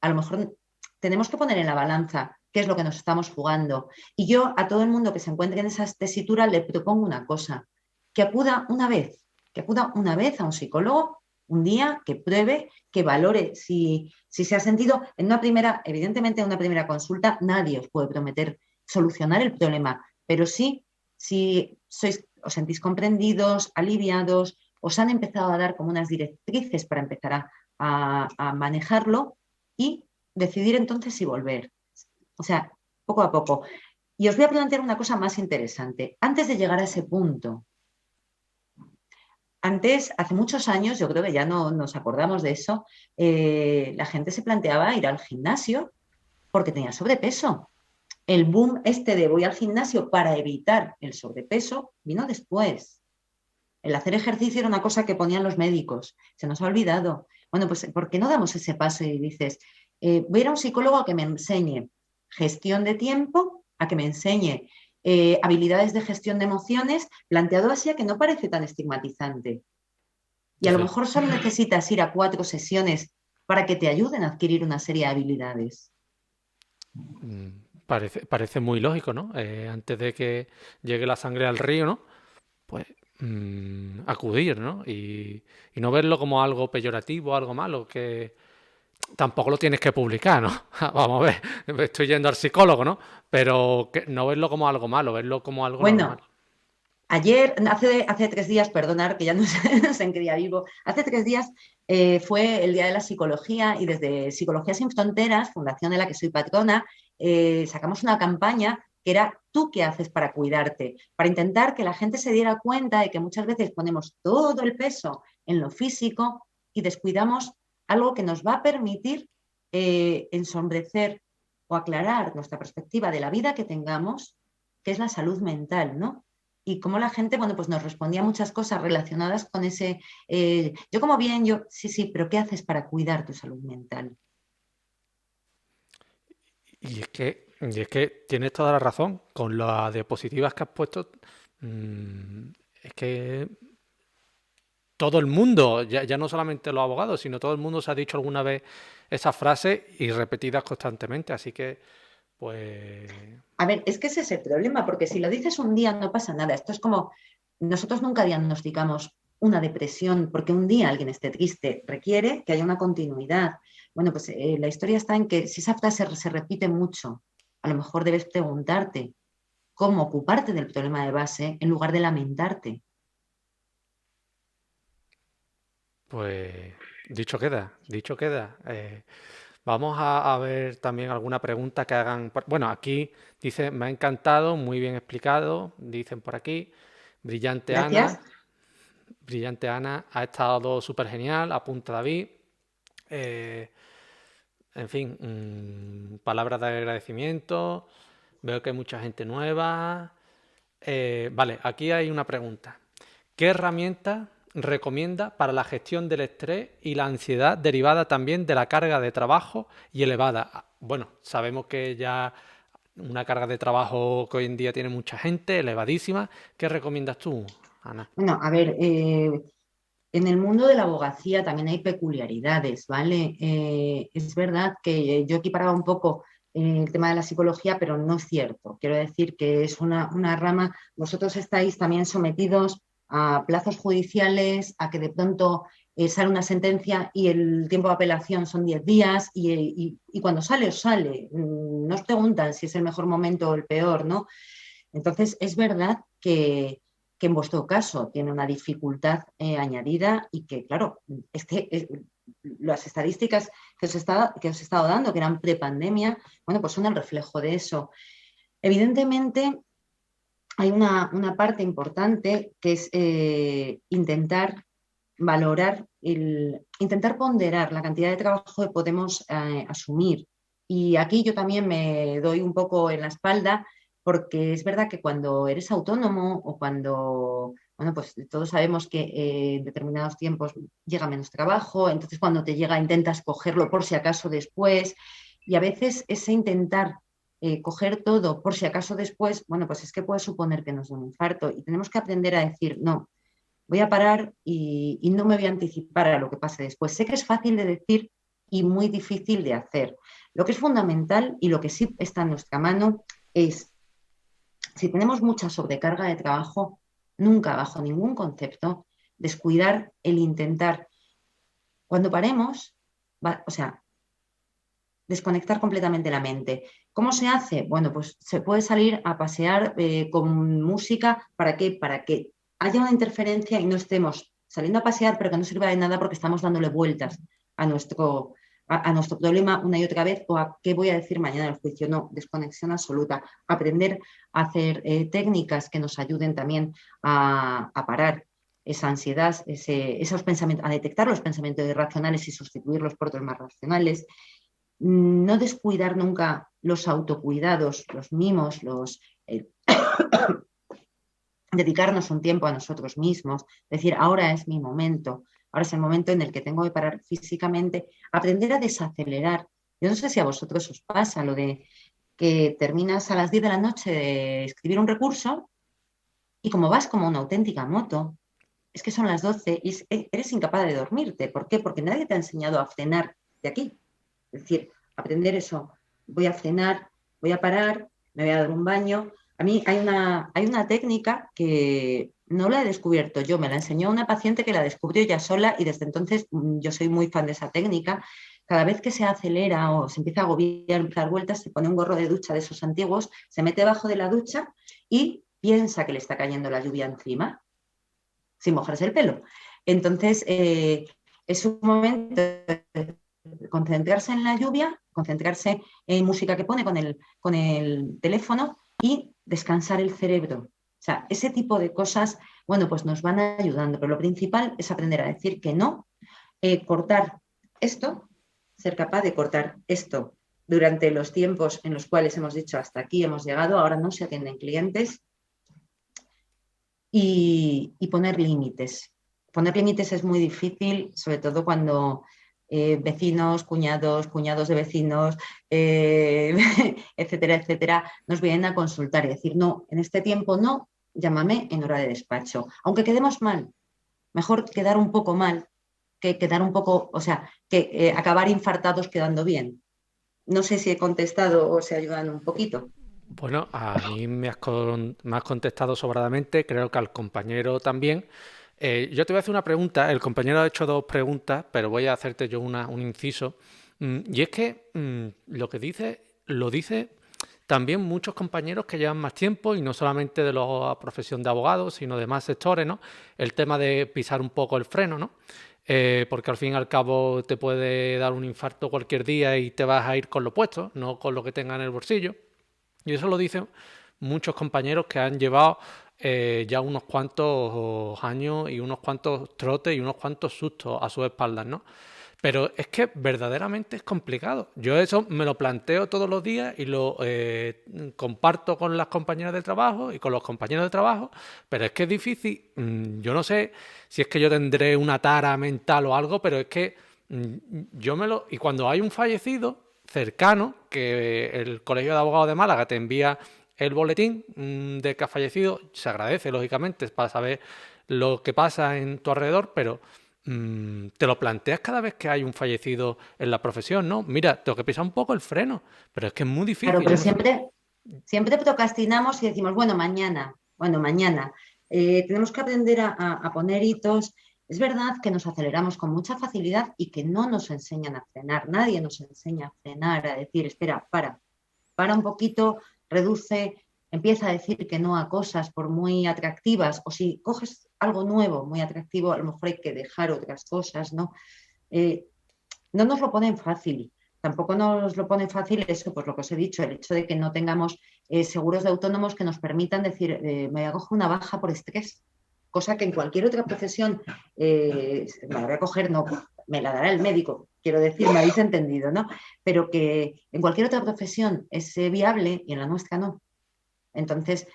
A lo mejor tenemos que poner en la balanza qué es lo que nos estamos jugando. Y yo a todo el mundo que se encuentre en esa tesitura le propongo una cosa, que acuda una vez, que acuda una vez a un psicólogo, un día, que pruebe, que valore si se ha sentido en una primera, evidentemente en una primera consulta nadie os puede prometer solucionar el problema, pero sí, si os sentís comprendidos, aliviados, os han empezado a dar como unas directrices para empezar a manejarlo y decidir entonces si volver. O sea, poco a poco. Y os voy a plantear una cosa más interesante. Antes de llegar a ese punto, antes, hace muchos años, yo creo que ya no nos acordamos de eso, la gente se planteaba ir al gimnasio porque tenía sobrepeso. El boom este de voy al gimnasio para evitar el sobrepeso vino después. El hacer ejercicio era una cosa que ponían los médicos. Se nos ha olvidado. Bueno, pues ¿por qué no damos ese paso y dices, voy a ir a un psicólogo a que me enseñe gestión de tiempo, a que me enseñe habilidades de gestión de emociones, planteado así a que no parece tan estigmatizante. Y a lo Desde, mejor solo necesitas ir a 4 sesiones para que te ayuden a adquirir una serie de habilidades. Mm, parece muy lógico, ¿no? Antes de que llegue la sangre al río, ¿no? Pues acudir, ¿no? Y no verlo como algo peyorativo, algo malo, que tampoco lo tienes que publicar, ¿no? Vamos a ver, me estoy yendo al psicólogo, ¿no? Pero que no verlo como algo malo, verlo como algo normal. Bueno, ayer, hace 3 días, perdonar que ya no sé, no sé en qué día vivo, hace 3 días fue el Día de la Psicología y desde Psicología Sin Fronteras, fundación de la que soy patrona, sacamos una campaña que era ¿tú qué haces para cuidarte? Para intentar que la gente se diera cuenta de que muchas veces ponemos todo el peso en lo físico y descuidamos algo que nos va a permitir ensombrecer o aclarar nuestra perspectiva de la vida que tengamos, que es la salud mental, ¿no? Y cómo la gente, bueno, pues nos respondía muchas cosas relacionadas con ese, yo como bien, yo, sí, sí, pero ¿qué haces para cuidar tu salud mental? Y es que tienes toda la razón. Con las diapositivas que has puesto, mm, es que todo el mundo, ya no solamente los abogados, sino todo el mundo se ha dicho alguna vez esas frases y repetidas constantemente. Así que, pues, A ver, es que ese es el problema, porque si lo dices un día no pasa nada. Esto es como, nosotros nunca diagnosticamos una depresión porque un día alguien esté triste, requiere que haya una continuidad. Bueno, pues la historia está en que si esa frase se repite mucho, a lo mejor debes preguntarte cómo ocuparte del problema de base en lugar de lamentarte. pues, dicho queda, dicho queda. Vamos a ver también alguna pregunta que hagan. Bueno, aquí dice, me ha encantado, muy bien explicado, dicen por aquí. Brillante Gracias. Ana, brillante Ana, ha estado súper genial, apunta David. Eh, en fin, palabras de agradecimiento. Veo que hay mucha gente nueva. Vale, aquí hay una pregunta. ¿Qué herramienta recomienda para la gestión del estrés y la ansiedad derivada también de la carga de trabajo y elevada? Bueno, sabemos que ya una carga de trabajo que hoy en día tiene mucha gente, elevadísima. ¿Qué recomiendas tú, Ana? Bueno, a ver, en el mundo de la abogacía también hay peculiaridades, ¿vale? Es verdad que yo equiparaba un poco el tema de la psicología, pero no es cierto. Quiero decir que es una rama, vosotros estáis también sometidos a plazos judiciales, a que de pronto sale una sentencia y el tiempo de apelación son 10 días y cuando sale os sale. No os preguntan si es el mejor momento o el peor, ¿no? Entonces, es verdad que en vuestro caso tiene una dificultad añadida y que, claro, las estadísticas que os he estado dando, que eran prepandemia, bueno, pues son el reflejo de eso. Evidentemente, hay una parte importante que es intentar valorar, intentar ponderar la cantidad de trabajo que podemos asumir. Y aquí yo también me doy un poco en la espalda porque es verdad que cuando eres autónomo o cuando, bueno, pues todos sabemos que en determinados tiempos llega menos trabajo, entonces cuando te llega intentas cogerlo por si acaso después y a veces ese intentar coger todo por si acaso después, bueno, pues es que puede suponer que nos dé un infarto y tenemos que aprender a decir, no, voy a parar y no me voy a anticipar a lo que pase después. Sé que es fácil de decir y muy difícil de hacer. Lo que es fundamental y lo que sí está en nuestra mano es, si tenemos mucha sobrecarga de trabajo, nunca bajo ningún concepto descuidar el intentar. Cuando paremos, o sea, desconectar completamente la mente. ¿Cómo se hace? Bueno, pues se puede salir a pasear con música. ¿Para qué? Para que haya una interferencia y no estemos saliendo a pasear, pero que no sirva de nada porque estamos dándole vueltas a nuestro problema una y otra vez o a qué voy a decir mañana en el juicio. No, desconexión absoluta. Aprender a hacer técnicas que nos ayuden también a parar esa ansiedad, esos pensamientos, a detectar los pensamientos irracionales y sustituirlos por otros más racionales, no descuidar nunca los autocuidados, los mimos, dedicarnos un tiempo a nosotros mismos, decir, ahora es mi momento, ahora es el momento en el que tengo que parar físicamente, aprender a desacelerar. Yo no sé si a vosotros os pasa lo de que terminas a las 10 de la noche de escribir un recurso y como vas como una auténtica moto, es que son las 12 y eres incapaz de dormirte. ¿Por qué? Porque nadie te ha enseñado a frenar de aquí. Es decir, aprender eso. Voy a frenar, voy a parar, me voy a dar un baño. A mí hay una técnica que no la he descubierto yo, me la enseñó una paciente que la descubrió ya sola y desde entonces yo soy muy fan de esa técnica. Cada vez que se acelera o se empieza a agobiar, empieza a dar vueltas, se pone un gorro de ducha de esos antiguos, se mete debajo de la ducha y piensa que le está cayendo la lluvia encima, sin mojarse el pelo. Entonces, es un momento de concentrarse en la lluvia, concentrarse en música que pone con el teléfono y descansar el cerebro. O sea, ese tipo de cosas, bueno, pues nos van ayudando, pero lo principal es aprender a decir que no, cortar esto, ser capaz de cortar esto durante los tiempos en los cuales hemos dicho hasta aquí hemos llegado, ahora no se atienden clientes, y poner límites. Poner límites es muy difícil, sobre todo cuando vecinos, cuñados de vecinos, etcétera, etcétera, nos vienen a consultar y decir, no, en este tiempo no, llámame en hora de despacho. Aunque quedemos mal, mejor quedar un poco mal que quedar un poco, o sea, que acabar infartados quedando bien. No sé si he contestado o se ayudan un poquito. Bueno, a mí me has contestado sobradamente, creo que al compañero también. Yo te voy a hacer una pregunta, el compañero ha hecho dos preguntas, pero voy a hacerte yo un inciso. Y es que lo que dice, lo dice también muchos compañeros que llevan más tiempo y no solamente de la profesión de abogados, sino de más sectores, ¿no? El tema de pisar un poco el freno, ¿no? Porque al fin y al cabo te puede dar un infarto cualquier día y te vas a ir con lo puesto, no con lo que tenga en el bolsillo. Y eso lo dicen muchos compañeros que han llevado ya unos cuantos años y unos cuantos trotes y unos cuantos sustos a sus espaldas, ¿no? Pero es que verdaderamente es complicado. Yo eso me lo planteo todos los días y lo comparto con las compañeras de trabajo y con los compañeros de trabajo, pero es que es difícil. Yo no sé si es que yo tendré una tara mental o algo, pero es que yo me lo... Y cuando hay un fallecido cercano, que el Colegio de Abogados de Málaga te envía el boletín de que ha fallecido, se agradece, lógicamente, para saber lo que pasa en tu alrededor, pero te lo planteas cada vez que hay un fallecido en la profesión, ¿no? Mira, tengo que pisar un poco el freno, pero es que es muy Claro, difícil, pero yo no sé. siempre procrastinamos y decimos, bueno, mañana. Tenemos que aprender a poner hitos. Es verdad que nos aceleramos con mucha facilidad y que no nos enseñan a frenar. Nadie nos enseña a frenar, a decir, espera, para un poquito, reduce, empieza a decir que no a cosas por muy atractivas. O si coges algo nuevo, muy atractivo, a lo mejor hay que dejar otras cosas, ¿no? Eh, no nos lo ponen fácil. Tampoco nos lo pone fácil eso, pues lo que os he dicho, el hecho de que no tengamos seguros de autónomos que nos permitan decir, me voy a coger una baja por estrés, cosa que en cualquier otra profesión me la voy a coger, no, me la dará el médico, quiero decir, me habéis entendido, ¿no? Pero que en cualquier otra profesión es viable y en la nuestra no. Entonces,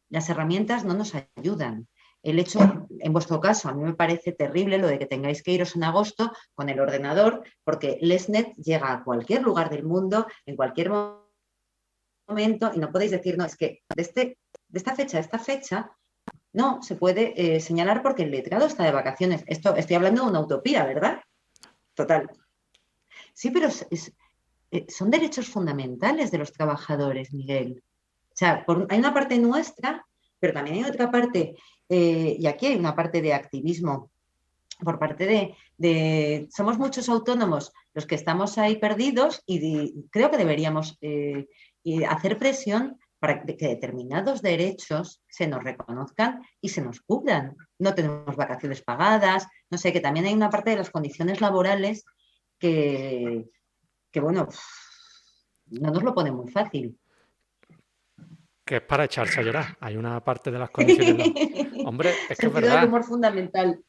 las herramientas no nos ayudan. El hecho, en vuestro caso, a mí me parece terrible lo de que tengáis que iros en agosto con el ordenador, porque LesNet llega a cualquier lugar del mundo, en cualquier momento, y no podéis decir, no, es que de esta fecha a esta fecha, no se puede señalar porque el letrado está de vacaciones. Esto estoy hablando de una utopía, ¿verdad? Total. Sí, pero son derechos fundamentales de los trabajadores, Miguel. O sea, hay una parte nuestra, pero también hay otra parte, y aquí hay una parte de activismo por parte somos muchos autónomos los que estamos ahí perdidos y creo que deberíamos hacer presión para que determinados derechos se nos reconozcan y se nos cubran. No tenemos vacaciones pagadas, no sé, que también hay una parte de las condiciones laborales que, que bueno, no nos lo pone muy fácil. Que es para echarse a llorar. Hay una parte de las condiciones. Hombre, es que es Sentido del verdad. humor fundamental.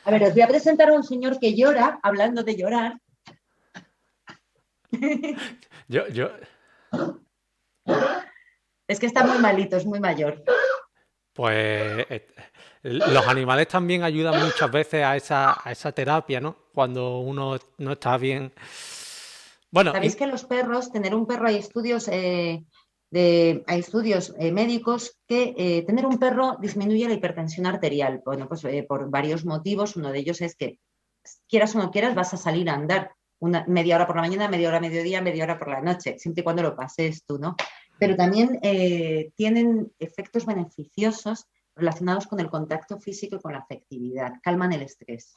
A ver, os voy a presentar a un señor que llora, hablando de llorar. Yo, Es que está muy malito, es muy mayor. pues los animales también ayudan muchas veces a esa terapia, ¿no? Cuando uno no está bien. Bueno, Sabéis que los perros, tener un perro, hay estudios médicos que tener un perro disminuye la hipertensión arterial. Bueno, pues por varios motivos. Uno de ellos es que, quieras o no quieras, vas a salir a andar media hora por la mañana, media hora a mediodía, media hora por la noche, siempre y cuando lo pases tú, ¿no? Pero también tienen efectos beneficiosos relacionados con el contacto físico y con la afectividad, calman el estrés.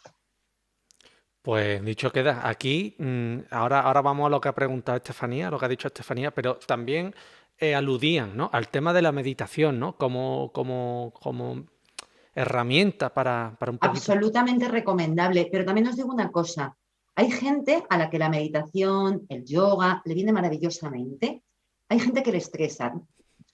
Pues dicho queda, aquí ahora vamos a lo que ha preguntado Estefanía, a lo que ha dicho Estefanía, pero también aludían, ¿no?, al tema de la meditación, ¿no?, como herramienta para un poquito. Absolutamente recomendable, pero también os digo una cosa, hay gente a la que la meditación, el yoga, le viene maravillosamente, hay gente que le estresa,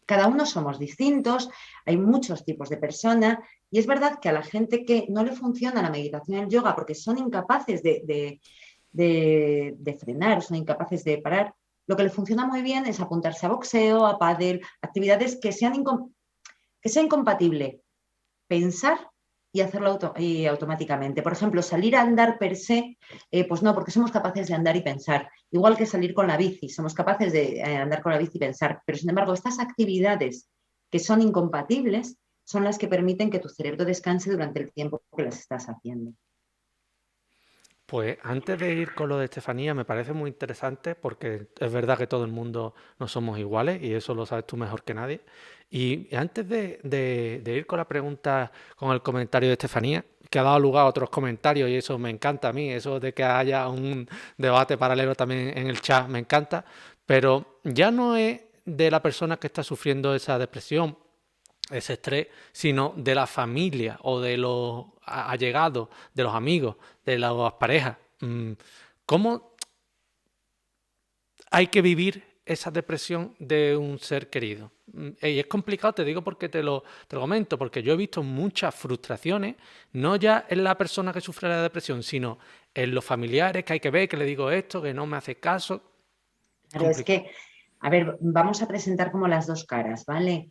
cada uno somos distintos, hay muchos tipos de personas y es verdad que a la gente que no le funciona la meditación y el yoga porque son incapaces de frenar, son incapaces de parar, lo que le funciona muy bien es apuntarse a boxeo, a pádel, actividades que sea incompatible pensar y hacerlo automáticamente. Por ejemplo, salir a andar per se, pues no, porque somos capaces de andar y pensar. Igual que salir con la bici, somos capaces de andar con la bici y pensar. Pero, sin embargo, estas actividades que son incompatibles son las que permiten que tu cerebro descanse durante el tiempo que las estás haciendo. Pues antes de ir con lo de Estefanía, me parece muy interesante porque es verdad que todo el mundo no somos iguales y eso lo sabes tú mejor que nadie. Y antes de ir con la pregunta, con el comentario de Estefanía, que ha dado lugar a otros comentarios y eso me encanta a mí, eso de que haya un debate paralelo también en el chat, me encanta, pero ya no es de la persona que está sufriendo esa depresión, ese estrés, sino de la familia o de los allegados, de los amigos, de las parejas. ¿Cómo hay que vivir esa depresión de un ser querido? Y es complicado, te digo porque te lo comento, porque yo he visto muchas frustraciones, no ya en la persona que sufre la depresión, sino en los familiares, que hay que ver, que le digo esto, que no me hace caso. Claro, es que, a ver, vamos a presentar como las dos caras, ¿vale?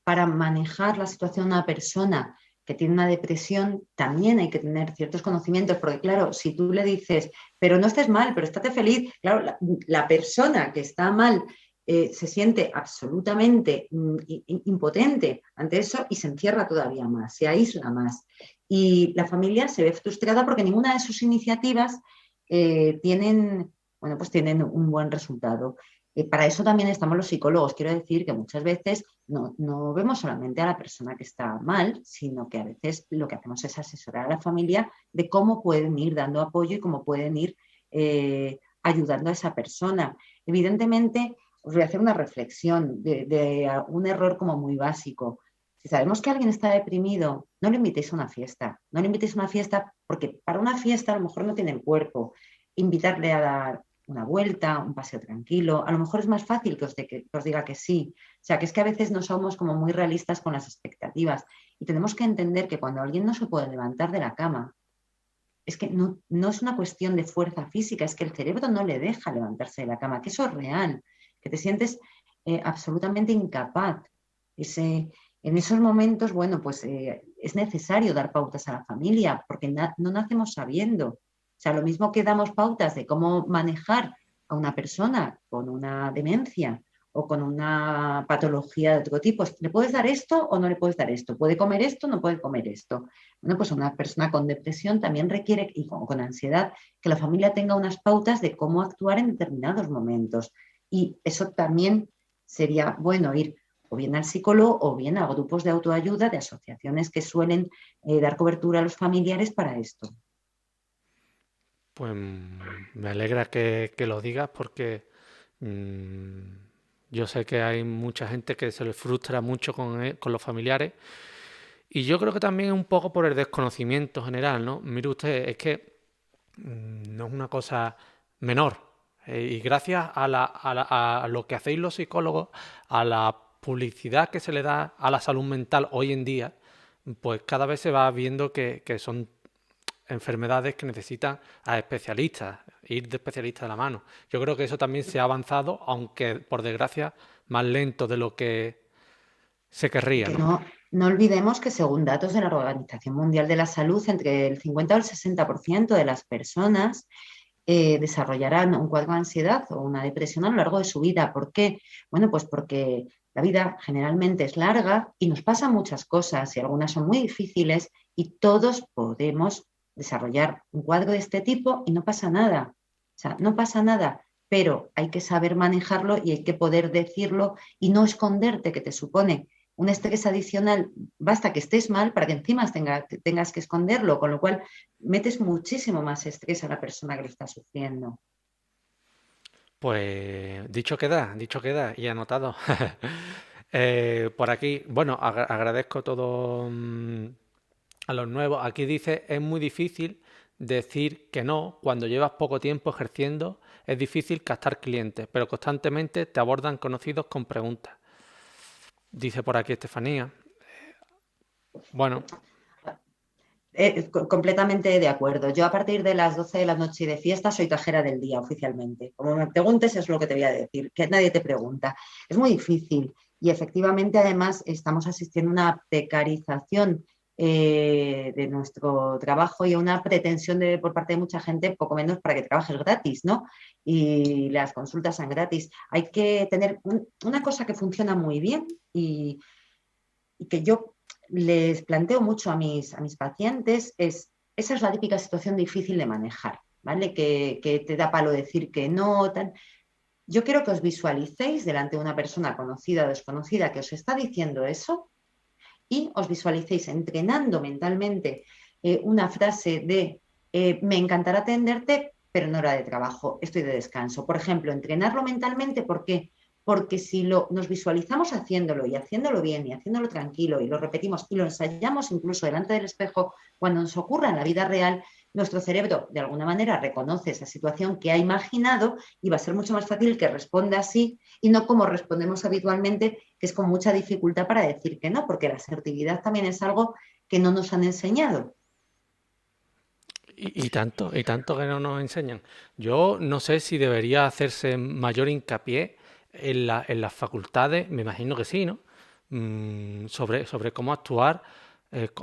Para manejar la situación de una persona que tiene una depresión, también hay que tener ciertos conocimientos, porque claro, si tú le dices, pero no estés mal, pero estate feliz, claro, la persona que está mal se siente absolutamente impotente ante eso y se encierra todavía más, se aísla más. Y la familia se ve frustrada porque ninguna de sus iniciativas tienen, bueno, pues tienen un buen resultado. Para eso también estamos los psicólogos. Quiero decir que muchas veces no vemos solamente a la persona que está mal, sino que a veces lo que hacemos es asesorar a la familia de cómo pueden ir dando apoyo y cómo pueden ir ayudando a esa persona. Evidentemente, os voy a hacer una reflexión de un error como muy básico. Si sabemos que alguien está deprimido, no le invitéis a una fiesta. No le invitéis a una fiesta porque para una fiesta a lo mejor no tiene el cuerpo. Invitarle a dar una vuelta, un paseo tranquilo, a lo mejor es más fácil que os diga que sí. O sea, que es que a veces no somos como muy realistas con las expectativas y tenemos que entender que cuando alguien no se puede levantar de la cama, es que no es una cuestión de fuerza física, es que el cerebro no le deja levantarse de la cama, que eso es real, que te sientes absolutamente incapaz. En esos momentos, bueno, pues es necesario dar pautas a la familia porque no nacemos sabiendo. O sea, lo mismo que damos pautas de cómo manejar a una persona con una demencia o con una patología de otro tipo. ¿Le puedes dar esto o no le puedes dar esto? ¿Puede comer esto o no puede comer esto? Bueno, pues una persona con depresión también requiere, y con ansiedad, que la familia tenga unas pautas de cómo actuar en determinados momentos. Y eso también sería bueno ir o bien al psicólogo o bien a grupos de autoayuda, de asociaciones que suelen dar cobertura a los familiares para esto. Pues me alegra que lo digas porque yo sé que hay mucha gente que se le frustra mucho con los familiares y yo creo que también es un poco por el desconocimiento general, ¿no? Mire usted, es que no es una cosa menor. Y gracias a lo que hacéis los psicólogos, a la publicidad que se le da a la salud mental hoy en día, pues cada vez se va viendo que son enfermedades que necesitan a especialistas, ir de especialistas de la mano. Yo creo que eso también se ha avanzado, aunque por desgracia más lento de lo que se Y querría, que ¿no? no olvidemos que según datos de la Organización Mundial de la Salud, entre el 50 o el 60% de las personas desarrollarán un cuadro de ansiedad o una depresión a lo largo de su vida. ¿Por qué? Bueno, pues porque la vida generalmente es larga y nos pasan muchas cosas y algunas son muy difíciles y todos podemos desarrollar un cuadro de este tipo y no pasa nada. O sea, no pasa nada. pero hay que saber manejarlo y hay que poder decirlo y no esconderte, que te supone un estrés adicional. Basta que estés mal para que encima tengas que esconderlo, con lo cual metes muchísimo más estrés a la persona que lo está sufriendo. Pues dicho queda y anotado. Por aquí, bueno, agradezco todo a los nuevos. Aquí dice, es muy difícil decir que no cuando llevas poco tiempo ejerciendo, es difícil captar clientes, pero constantemente te abordan conocidos con preguntas. Dice por aquí Estefanía. Bueno, Completamente de acuerdo. Yo a partir de las 12 de la noche y de fiesta soy cajera del día oficialmente. Como me preguntes es lo que te voy a decir, que nadie te pregunta. Es muy difícil y efectivamente además estamos asistiendo a una precarización de nuestro trabajo y a una pretensión por parte de mucha gente, poco menos para que trabajes gratis, ¿no? Y las consultas son gratis. Hay que tener una cosa que funciona muy bien y que yo les planteo mucho a mis pacientes es, esa es la típica situación difícil de manejar, ¿vale? Que te da palo decir que no, tal. Yo quiero que os visualicéis delante de una persona conocida o desconocida que os está diciendo eso y os visualicéis entrenando mentalmente una frase de me encantará atenderte, pero no hora de trabajo, estoy de descanso. Por ejemplo, entrenarlo mentalmente, ¿por qué? Porque si nos visualizamos haciéndolo y haciéndolo bien y haciéndolo tranquilo y lo repetimos y lo ensayamos incluso delante del espejo, cuando nos ocurra en la vida real, nuestro cerebro de alguna manera reconoce esa situación que ha imaginado y va a ser mucho más fácil que responda así y no como respondemos habitualmente, que es con mucha dificultad para decir que no, porque la asertividad también es algo que no nos han enseñado. y tanto que no nos enseñan. Yo no sé si debería hacerse mayor hincapié en las facultades, me imagino que sí, ¿no? Sobre cómo actuar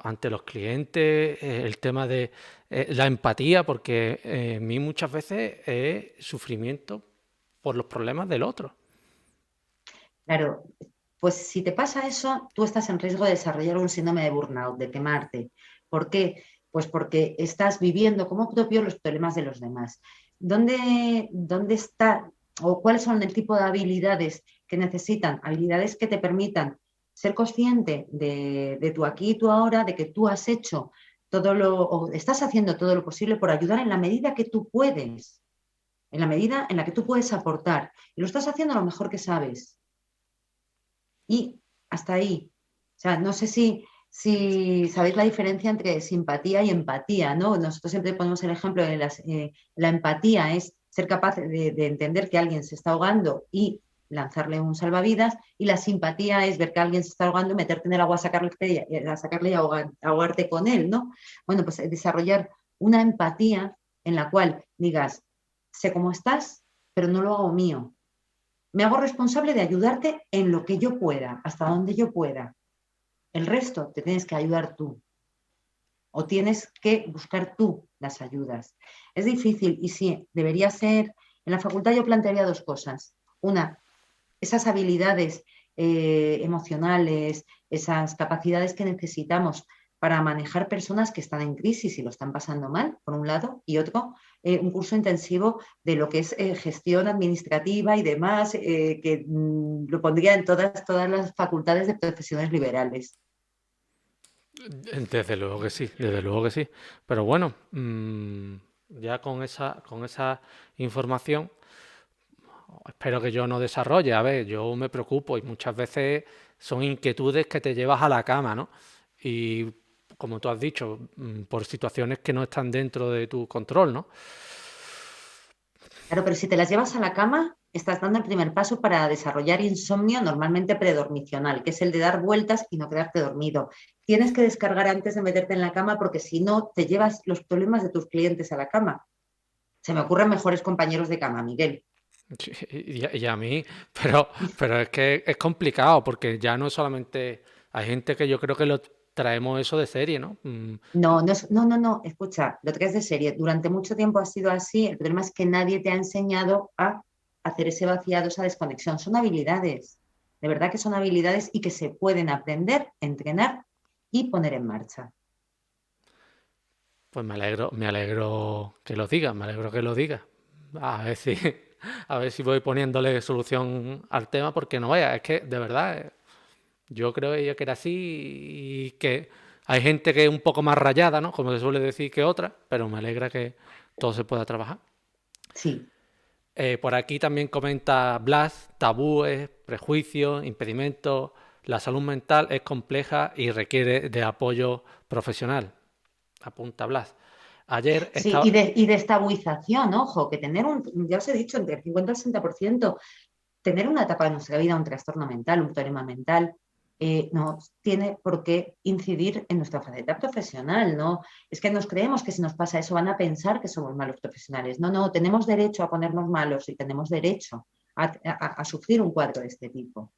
ante los clientes, el tema de la empatía, porque en mí muchas veces es sufrimiento por los problemas del otro. Claro, pues si te pasa eso, tú estás en riesgo de desarrollar un síndrome de burnout, de quemarte. ¿Por qué? Pues porque estás viviendo como propio los problemas de los demás. ¿Dónde está o cuáles son el tipo de habilidades que necesitan? Habilidades que te permitan ser consciente de tu aquí y tu ahora, de que tú has hecho todo o estás haciendo todo lo posible por ayudar en la medida que tú puedes, en la medida en la que tú puedes aportar. Y lo estás haciendo lo mejor que sabes. Y hasta ahí. O sea, no sé si sabéis la diferencia entre simpatía y empatía, ¿no? Nosotros siempre ponemos el ejemplo de la empatía es ser capaz de entender que alguien se está ahogando y lanzarle un salvavidas, y la simpatía es ver que alguien se está ahogando y meterte en el agua a sacarle y ahogarte con él, ¿no? Bueno, pues desarrollar una empatía en la cual digas, sé cómo estás, pero no lo hago mío. Me hago responsable de ayudarte en lo que yo pueda, hasta donde yo pueda. El resto te tienes que ayudar tú o tienes que buscar tú las ayudas. Es difícil y sí, debería ser. En la facultad yo plantearía dos cosas. Una, esas habilidades emocionales, esas capacidades que necesitamos para manejar personas que están en crisis y lo están pasando mal, por un lado, y otro, un curso intensivo de lo que es gestión administrativa y demás, que lo pondría en todas las facultades de profesiones liberales. Desde luego que sí, desde luego que sí. Pero bueno, ya con esa información, espero que yo no desarrolle. A ver, yo me preocupo y muchas veces son inquietudes que te llevas a la cama, ¿no? Y como tú has dicho, por situaciones que no están dentro de tu control, ¿no? Claro, pero si te las llevas a la cama, estás dando el primer paso para desarrollar insomnio normalmente predormicional, que es el de dar vueltas y no quedarte dormido. Tienes que descargar antes de meterte en la cama porque si no, te llevas los problemas de tus clientes a la cama. Se me ocurren mejores compañeros de cama, Miguel. Sí, y a mí, pero es que es complicado porque ya no solamente hay gente que yo creo que lo traemos eso de serie, ¿no? No, no, escucha, lo traes de serie. Durante mucho tiempo ha sido así. El problema es que nadie te ha enseñado a hacer ese vaciado, esa desconexión. Son habilidades, de verdad que son habilidades y que se pueden aprender, entrenar y poner en marcha. Pues me alegro que lo digas, me alegro que lo digas. A ver si. A ver si voy poniéndole solución al tema, porque no vaya, es que de verdad, yo creo que era así y que hay gente que es un poco más rayada, ¿no? Como se suele decir que otra, pero me alegra que todo se pueda trabajar. Sí, Por aquí también comenta Blas, tabúes, prejuicios, impedimentos. La salud mental es compleja y requiere de apoyo profesional, apunta Blas. Ayer sí, estaba... y de estabilización, ojo, que tener ya os he dicho, entre el 50 y el 60%, tener una etapa de nuestra vida, un trastorno mental, un problema mental, no tiene por qué incidir en nuestra faceta profesional, ¿no? Es que nos creemos que si nos pasa eso van a pensar que somos malos profesionales. No, no, tenemos derecho a ponernos malos y tenemos derecho a sufrir un cuadro de este tipo.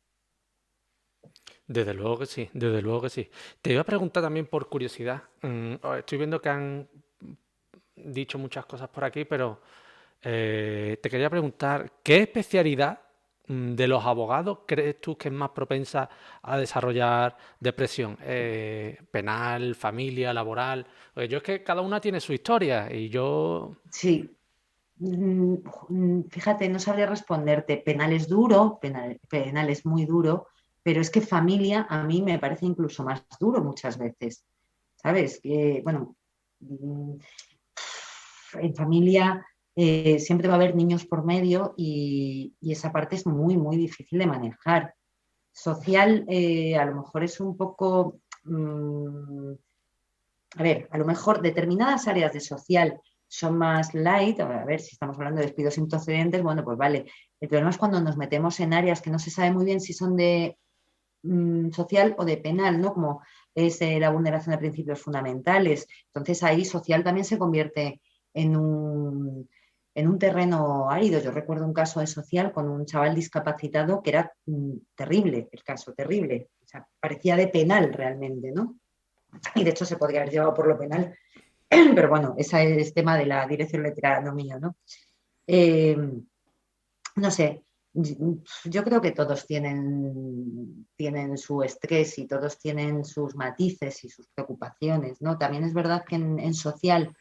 Desde luego que sí, desde luego que sí. Te iba a preguntar también por curiosidad. Estoy viendo que han dicho muchas cosas por aquí, pero te quería preguntar, ¿qué especialidad de los abogados crees tú que es más propensa a desarrollar depresión? ¿Penal, familia, laboral? Porque yo es que cada una tiene su historia y yo... Sí, fíjate, no sabría responderte. Penal es duro, penal es muy duro, pero es que familia a mí me parece incluso más duro muchas veces. ¿Sabes? Que, bueno, mm, en familia siempre va a haber niños por medio y esa parte es muy, muy difícil de manejar. Social, a lo mejor es un poco, a ver, a lo mejor determinadas áreas de social son más light, a ver si estamos hablando de despidos improcedentes, bueno, pues vale. El problema es cuando nos metemos en áreas que no se sabe muy bien si son de social o de penal, ¿no? Como es la vulneración de principios fundamentales. Entonces ahí social también se convierte en en un terreno árido. Yo recuerdo un caso de social con un chaval discapacitado que era terrible, el caso, terrible. O sea, parecía de penal realmente, ¿no? Y de hecho se podría haber llevado por lo penal, pero bueno, ese es tema de la dirección letrada, no mío, ¿no? Eh, no sé, yo creo que todos tienen su estrés y todos tienen sus matices y sus preocupaciones, ¿no? También es verdad que en social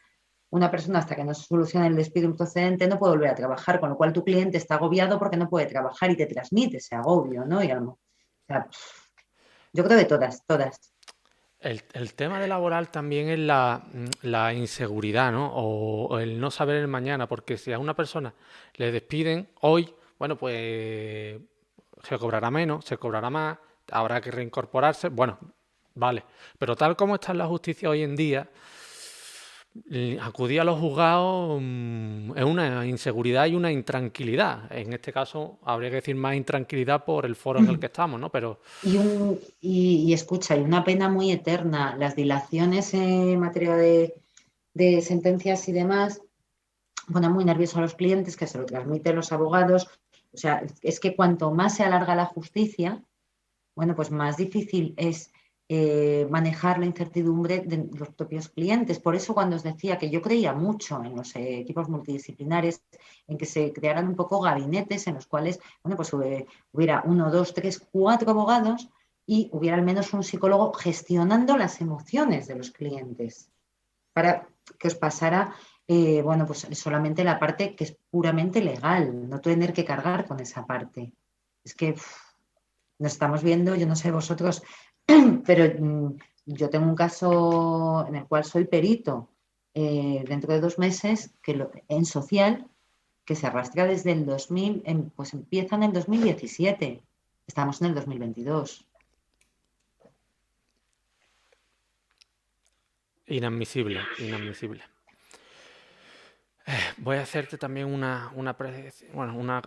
una persona hasta que no se solucione el despido improcedente no puede volver a trabajar, con lo cual tu cliente está agobiado porque no puede trabajar y te transmite ese agobio, ¿no? O sea, yo creo que todas, todas. El tema de laboral también es la inseguridad, ¿no? O el no saber el mañana, porque si a una persona le despiden hoy, bueno, pues se cobrará menos, se cobrará más, habrá que reincorporarse, bueno, vale. Pero tal como está la justicia hoy en día, acudir a los juzgados es una inseguridad y una intranquilidad. En este caso, habría que decir más intranquilidad por el foro en el que estamos, ¿no? Pero Y escucha, y una pena muy eterna, las dilaciones en materia de sentencias y demás ponen muy nerviosos a los clientes, que se lo transmiten los abogados. O sea, es que cuanto más se alarga la justicia, bueno, pues más difícil es manejar la incertidumbre de los propios clientes. Por eso cuando os decía que yo creía mucho en los equipos multidisciplinares, en que se crearan un poco gabinetes en los cuales, bueno, pues hubiera uno, dos, tres, cuatro abogados y hubiera al menos un psicólogo gestionando las emociones de los clientes para que os pasara, bueno, pues solamente la parte que es puramente legal, no tener que cargar con esa parte. Es que nos estamos viendo, yo no sé vosotros, pero yo tengo un caso en el cual soy perito dentro de 2 meses en social que se arrastra desde el 2000, pues empieza en el 2017. Estamos en el 2022. inadmisible, inadmisible. Voy a hacerte también bueno,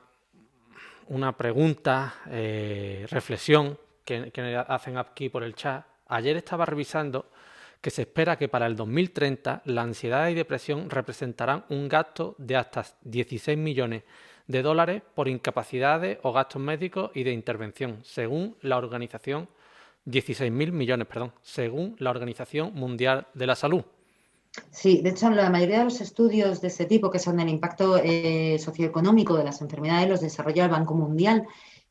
una pregunta, reflexión que hacen aquí por el chat. Ayer estaba revisando que se espera que para el 2030 la ansiedad y depresión representarán un gasto de hasta 16 millones de dólares por incapacidades o gastos médicos y de intervención, según la organización, 16.000 millones, perdón, según la Organización Mundial de la Salud. Sí, de hecho, la mayoría de los estudios de este tipo, que son el impacto socioeconómico de las enfermedades, los desarrolla el Banco Mundial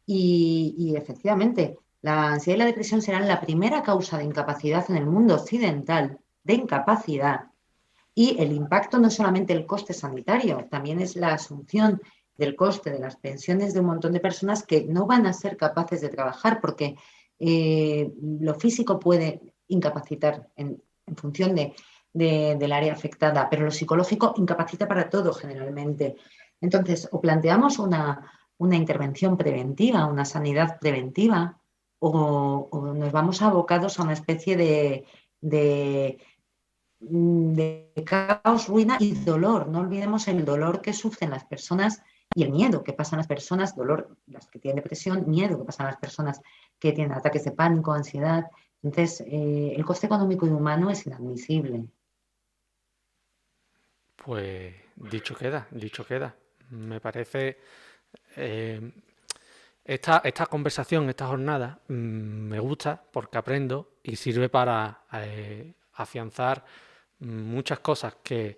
y efectivamente, la ansiedad y la depresión serán la primera causa de incapacidad en el mundo occidental, de incapacidad. Y el impacto no es solamente el coste sanitario, también es la asunción del coste de las pensiones de un montón de personas que no van a ser capaces de trabajar porque lo físico puede incapacitar en función del área afectada, pero lo psicológico incapacita para todo generalmente. Entonces, o planteamos una intervención preventiva, una sanidad preventiva, o nos vamos abocados a una especie de caos, ruina y dolor. No olvidemos el dolor que sufren las personas y el miedo que pasan las personas, dolor, las que tienen depresión, miedo que pasan las personas que tienen ataques de pánico, ansiedad. Entonces, el coste económico y humano es inadmisible. Pues dicho queda, dicho queda. Me parece eh, esta conversación, esta jornada, me gusta porque aprendo y sirve para afianzar muchas cosas que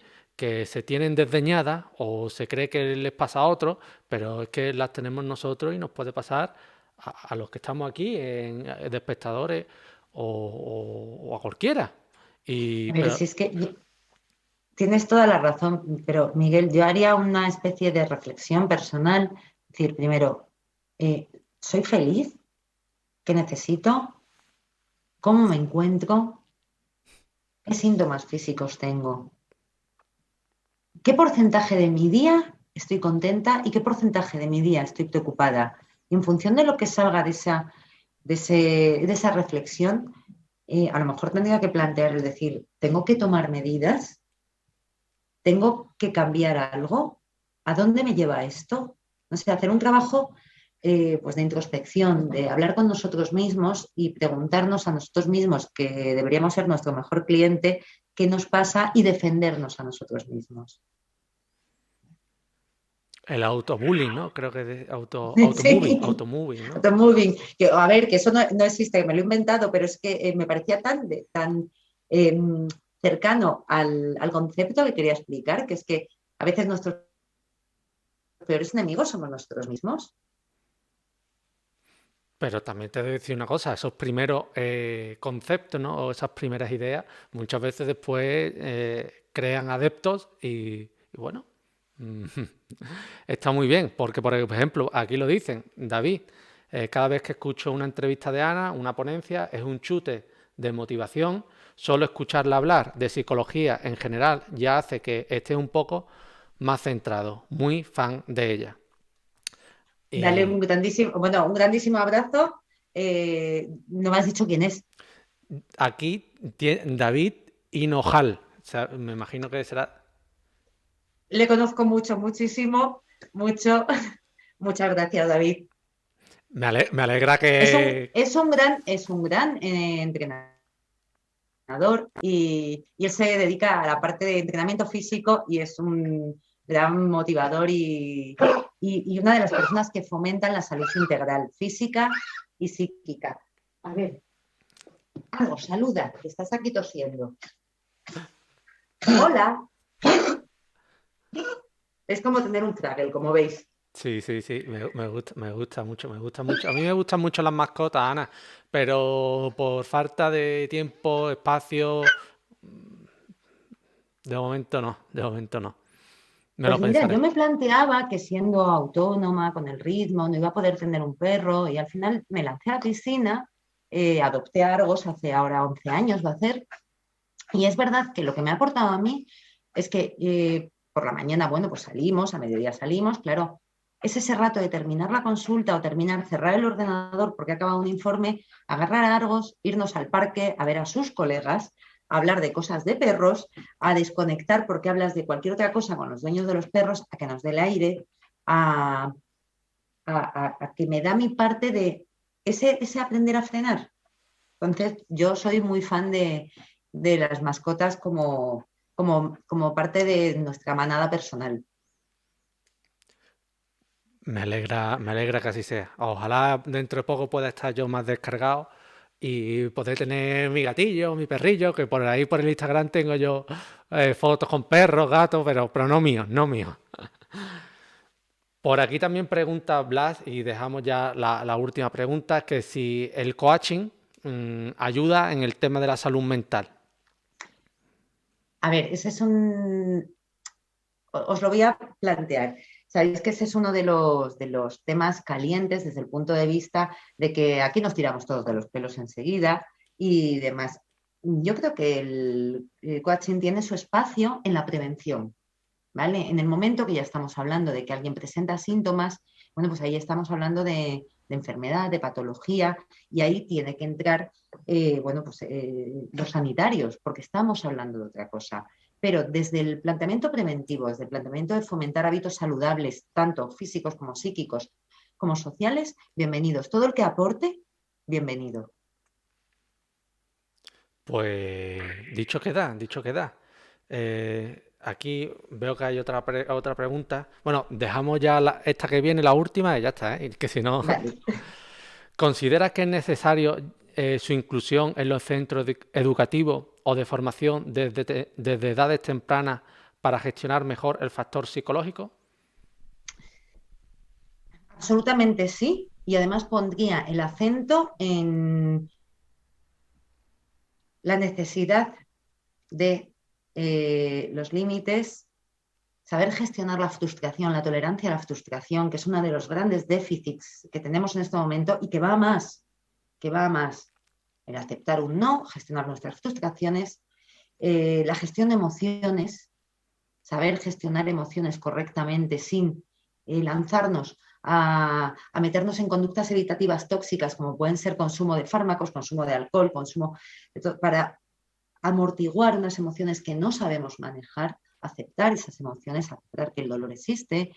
se tienen desdeñadas o se cree que les pasa a otros, pero es que las tenemos nosotros y nos puede pasar a los que estamos aquí, de espectadores o a cualquiera. A ver, Pero si es que tienes toda la razón, pero Miguel, yo haría una especie de reflexión personal. Es decir, primero, ¿soy feliz? ¿Qué necesito? ¿Cómo me encuentro? ¿Qué síntomas físicos tengo? ¿Qué porcentaje de mi día estoy contenta y qué porcentaje de mi día estoy preocupada? Y en función de lo que salga de esa reflexión, a lo mejor tendría que plantear, es decir, ¿tengo que tomar medidas? ¿Tengo que cambiar algo? ¿A dónde me lleva esto? No sé, hacer un trabajo pues de introspección, de hablar con nosotros mismos y preguntarnos a nosotros mismos, que deberíamos ser nuestro mejor cliente, qué nos pasa y defendernos a nosotros mismos. el autobullying, ¿no? Creo que es Sí, automoving, ¿no? automoving. A ver, que eso no existe, que me lo he inventado, pero es que me parecía tan eh, cercano al concepto que quería explicar, que es que a veces nuestros peores enemigos somos nosotros mismos. Pero también te voy a decir una cosa, esos primeros conceptos, ¿no? O esas primeras ideas, muchas veces después crean adeptos y bueno, mm, está muy bien, porque por ejemplo, aquí lo dicen, David, cada vez que escucho una entrevista de Ana, una ponencia, es un chute de motivación, solo escucharla hablar de psicología en general ya hace que esté un poco más centrado, muy fan de ella. Dale Y un grandísimo abrazo. No me has dicho quién es. aquí tiene David Hinojal. O sea, me imagino que será. Le conozco mucho, muchísimo, mucho. Muchas gracias, David. Me alegra que. Es un gran entrenador y él se dedica a la parte de entrenamiento físico y es un gran motivador y una de las personas que fomentan la salud integral física y psíquica. A ver, algo, saluda, que estás aquí tosiendo. Hola. Es como tener un travel, como veis. Sí, sí, sí, me gusta mucho, me gusta mucho. A mí me gustan mucho las mascotas, Ana, pero por falta de tiempo, espacio, de momento no, de momento no. Me Pues lo mira, yo pensaré. me planteaba que siendo autónoma, con el ritmo, no iba a poder tener un perro y al final me lancé a la piscina, adopté a Argos hace ahora 11 años, va a hacer, y es verdad que lo que me ha aportado a mí es que por la mañana, bueno, pues salimos, a mediodía salimos, claro, es ese rato de terminar la consulta o terminar, cerrar el ordenador porque ha acabado un informe, agarrar a Argos, irnos al parque a ver a sus colegas, a hablar de cosas de perros, a desconectar porque hablas de cualquier otra cosa con los dueños de los perros, a que nos dé el aire, a, a que me da mi parte de ese aprender a frenar. Entonces, yo soy muy fan de las mascotas como parte de nuestra manada personal. Me alegra que así sea. Ojalá dentro de poco pueda estar yo más descargado y poder tener mi gatillo, mi perrillo, que por ahí por el Instagram tengo yo fotos con perros, gatos, pero no míos, no míos. Por aquí también pregunta Blas, y dejamos ya la última pregunta, que si el coaching ayuda en el tema de la salud mental. A ver, ese es un... Os lo voy a plantear. Sabéis que ese es uno de los temas calientes desde el punto de vista de que aquí nos tiramos todos de los pelos enseguida y demás. Yo creo que el coaching tiene su espacio en la prevención, ¿vale? En el momento que ya estamos hablando de que alguien presenta síntomas, bueno, pues ahí estamos hablando de enfermedad, de patología, y ahí tiene que entrar, bueno, pues los sanitarios, porque estamos hablando de otra cosa. Pero desde el planteamiento preventivo, desde el planteamiento de fomentar hábitos saludables, tanto físicos como psíquicos, como sociales, bienvenidos. Todo el que aporte, bienvenido. Pues dicho queda, dicho queda. Aquí veo que hay otra pregunta. Bueno, dejamos ya esta que viene, la última, y ya está, ¿eh? Que si no, Vale. ¿consideras que es necesario su inclusión en los centros educativos o de formación desde edades tempranas para gestionar mejor el factor psicológico? Absolutamente sí. Y además pondría el acento en la necesidad de los límites, saber gestionar la frustración, la tolerancia a la frustración, que es uno de los grandes déficits que tenemos en este momento y que va a más. El aceptar un no, gestionar nuestras frustraciones, la gestión de emociones, saber gestionar emociones correctamente sin lanzarnos a meternos en conductas evitativas tóxicas como pueden ser consumo de fármacos, consumo de alcohol, consumo de todo, para amortiguar unas emociones que no sabemos manejar, aceptar esas emociones, aceptar que el dolor existe,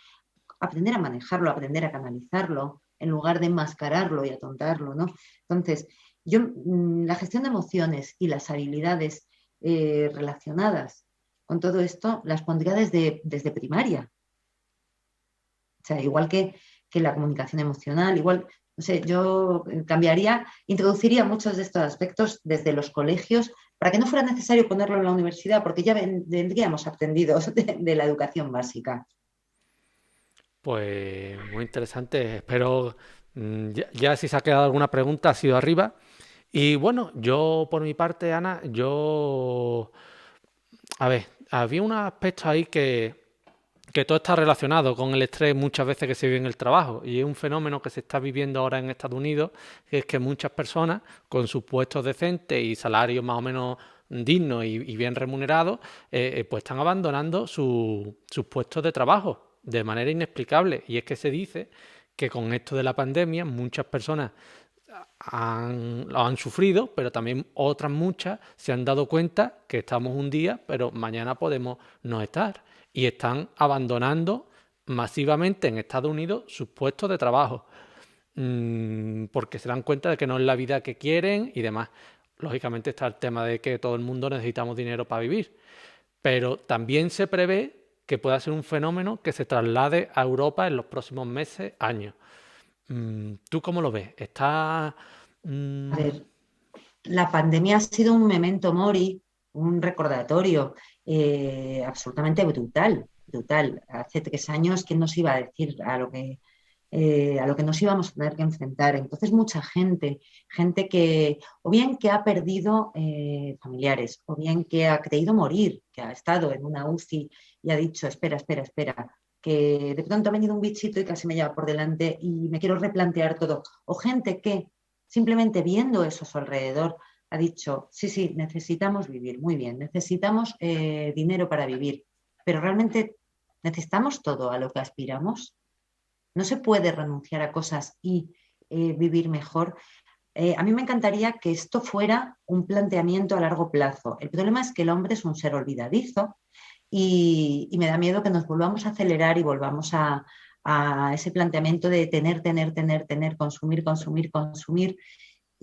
aprender a manejarlo, aprender a canalizarlo, en lugar de enmascararlo y atontarlo, ¿no? Entonces, la gestión de emociones y las habilidades relacionadas con todo esto las pondría desde primaria. O sea, igual que la comunicación emocional, igual, no sé, yo cambiaría, introduciría muchos de estos aspectos desde los colegios para que no fuera necesario ponerlo en la universidad, porque ya vendríamos aprendidos de la educación básica. Pues muy interesante. Espero, ya si se ha quedado alguna pregunta, ha sido arriba. Y bueno, yo por mi parte, Ana, a ver, había un aspecto ahí que todo está relacionado con el estrés muchas veces que se vive en el trabajo y es un fenómeno que se está viviendo ahora en Estados Unidos, que es que muchas personas con sus puestos decentes y salarios más o menos dignos y bien remunerados, pues están abandonando sus puestos de trabajo de manera inexplicable. Y es que se dice que con esto de la pandemia muchas personas lo han sufrido, pero también otras muchas se han dado cuenta que estamos un día, pero mañana podemos no estar. Y están abandonando masivamente en Estados Unidos sus puestos de trabajo, porque se dan cuenta de que no es la vida que quieren y demás. Lógicamente está el tema de que todo el mundo necesitamos dinero para vivir, pero también se prevé que pueda ser un fenómeno que se traslade a Europa en los próximos meses, años. ¿Tú cómo lo ves? ¿Está A mm, ver, la pandemia ha sido un memento mori, un recordatorio absolutamente brutal, brutal. Hace 3 años, ¿quién nos iba a decir a lo que nos íbamos a tener que enfrentar? Entonces, mucha gente, gente que o bien que ha perdido familiares, o bien que ha creído morir, que ha estado en una UCI y ha dicho, espera, espera, espera, que de pronto ha venido un bichito y casi me lleva por delante y me quiero replantear todo. O gente que simplemente viendo eso a su alrededor ha dicho, sí, sí, necesitamos vivir, muy bien, necesitamos dinero para vivir, pero realmente necesitamos todo a lo que aspiramos. No se puede renunciar a cosas y vivir mejor. A mí me encantaría que esto fuera un planteamiento a largo plazo. El problema es que el hombre es un ser olvidadizo y me da miedo que nos volvamos a acelerar y volvamos a ese planteamiento de tener, tener, tener, tener, consumir, consumir, consumir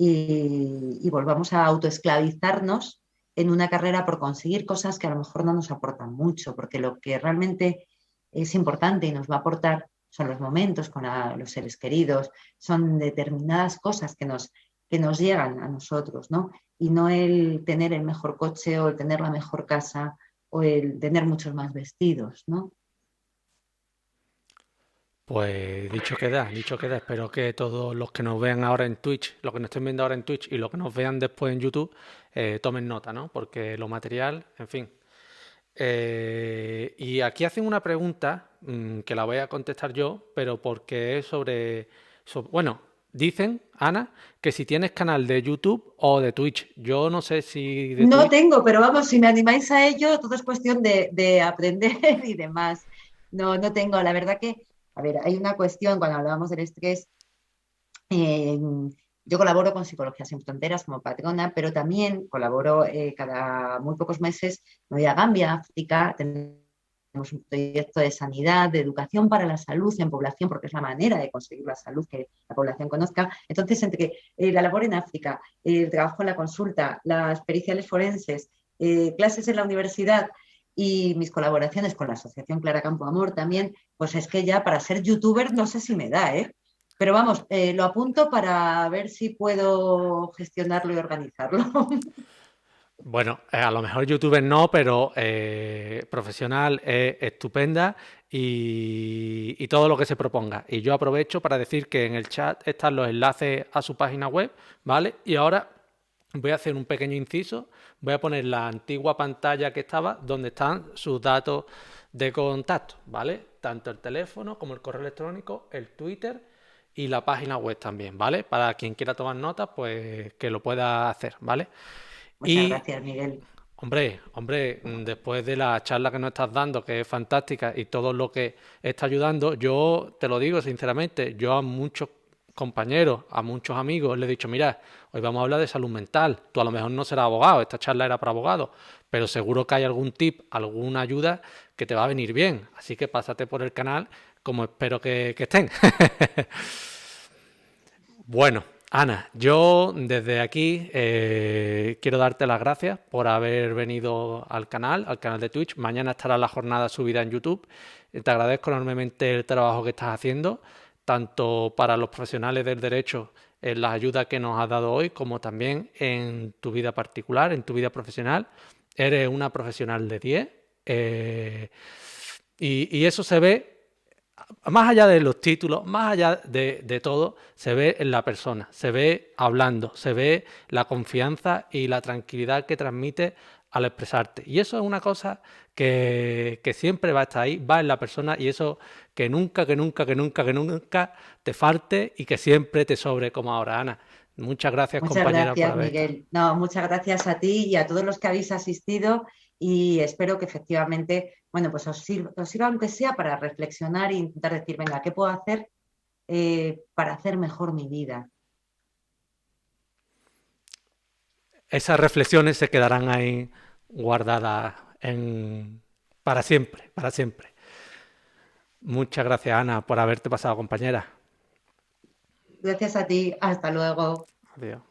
y volvamos a autoesclavizarnos en una carrera por conseguir cosas que a lo mejor no nos aportan mucho, porque lo que realmente es importante y nos va a aportar son los momentos con los seres queridos, son determinadas cosas que nos llegan a nosotros, ¿no? Y no el tener el mejor coche o el tener la mejor casa o el tener muchos más vestidos, ¿no? Pues dicho queda, espero que todos los que nos vean ahora en Twitch, los que nos estén viendo ahora en Twitch y los que nos vean después en YouTube, tomen nota, ¿no? Porque lo material, en fin. Y aquí hacen una pregunta que la voy a contestar yo, pero porque es bueno, dicen, Ana, que si tienes canal de YouTube o de Twitch. Yo no sé si de No Twitch. tengo, pero vamos, si me animáis a ello, todo es cuestión de aprender y demás. No, no tengo. La verdad que, a ver, hay una cuestión cuando hablábamos del estrés. eh, yo colaboro con Psicología Sin Fronteras como patrona, pero también colaboro cada muy pocos meses. Me voy a Gambia, África. Tenemos un proyecto de sanidad, de educación para la salud en población, porque es la manera de conseguir la salud que la población conozca. Entonces, entre la labor en África, el trabajo en la consulta, las periciales forenses, clases en la universidad y mis colaboraciones con la Asociación Clara Campo Amor también, pues es que ya para ser youtuber no sé si me da, ¿eh? Pero vamos, lo apunto para ver si puedo gestionarlo y organizarlo. Bueno, a lo mejor youtuber no, pero profesional es estupenda y todo lo que se proponga. Y yo aprovecho para decir que en el chat están los enlaces a su página web, ¿vale? Y ahora voy a hacer un pequeño inciso, voy a poner la antigua pantalla que estaba donde están sus datos de contacto, ¿vale? Tanto el teléfono como el correo electrónico, el Twitter y la página web también, ¿vale? Para quien quiera tomar notas, pues que lo pueda hacer, ¿vale? Muchas Y gracias, Miguel. hombre, después de la charla que nos estás dando, que es fantástica, y todo lo que está ayudando, yo te lo digo sinceramente, yo a muchos compañeros, a muchos amigos les he dicho, mira, hoy vamos a hablar de salud mental, tú a lo mejor no serás abogado, esta charla era para abogados, pero seguro que hay algún tip, alguna ayuda que te va a venir bien, así que pásate por el canal como espero que estén. Bueno, Ana, yo desde aquí quiero darte las gracias por haber venido al canal de Twitch. Mañana estará la jornada subida en YouTube. Te agradezco enormemente el trabajo que estás haciendo, tanto para los profesionales del derecho en las ayudas que nos has dado hoy, como también en tu vida particular, en tu vida profesional. Eres una profesional de 10 y eso se ve más allá de los títulos, más allá de todo, se ve en la persona, se ve hablando, se ve la confianza y la tranquilidad que transmite al expresarte. Y eso es una cosa que siempre va a estar ahí, va en la persona y eso que nunca, que nunca, que nunca, que nunca te falte y que siempre te sobre como ahora, Ana. Muchas gracias, Muchas compañera, por gracias, haber estado. Miguel. No, muchas gracias a ti y a todos los que habéis asistido y espero que efectivamente, bueno, pues os sirva aunque sea para reflexionar e intentar decir, venga, ¿qué puedo hacer para hacer mejor mi vida? Esas reflexiones se quedarán ahí guardadas para siempre, para siempre. Muchas gracias, Ana, por haberte pasado, compañera. Gracias a ti. Hasta luego. Adiós.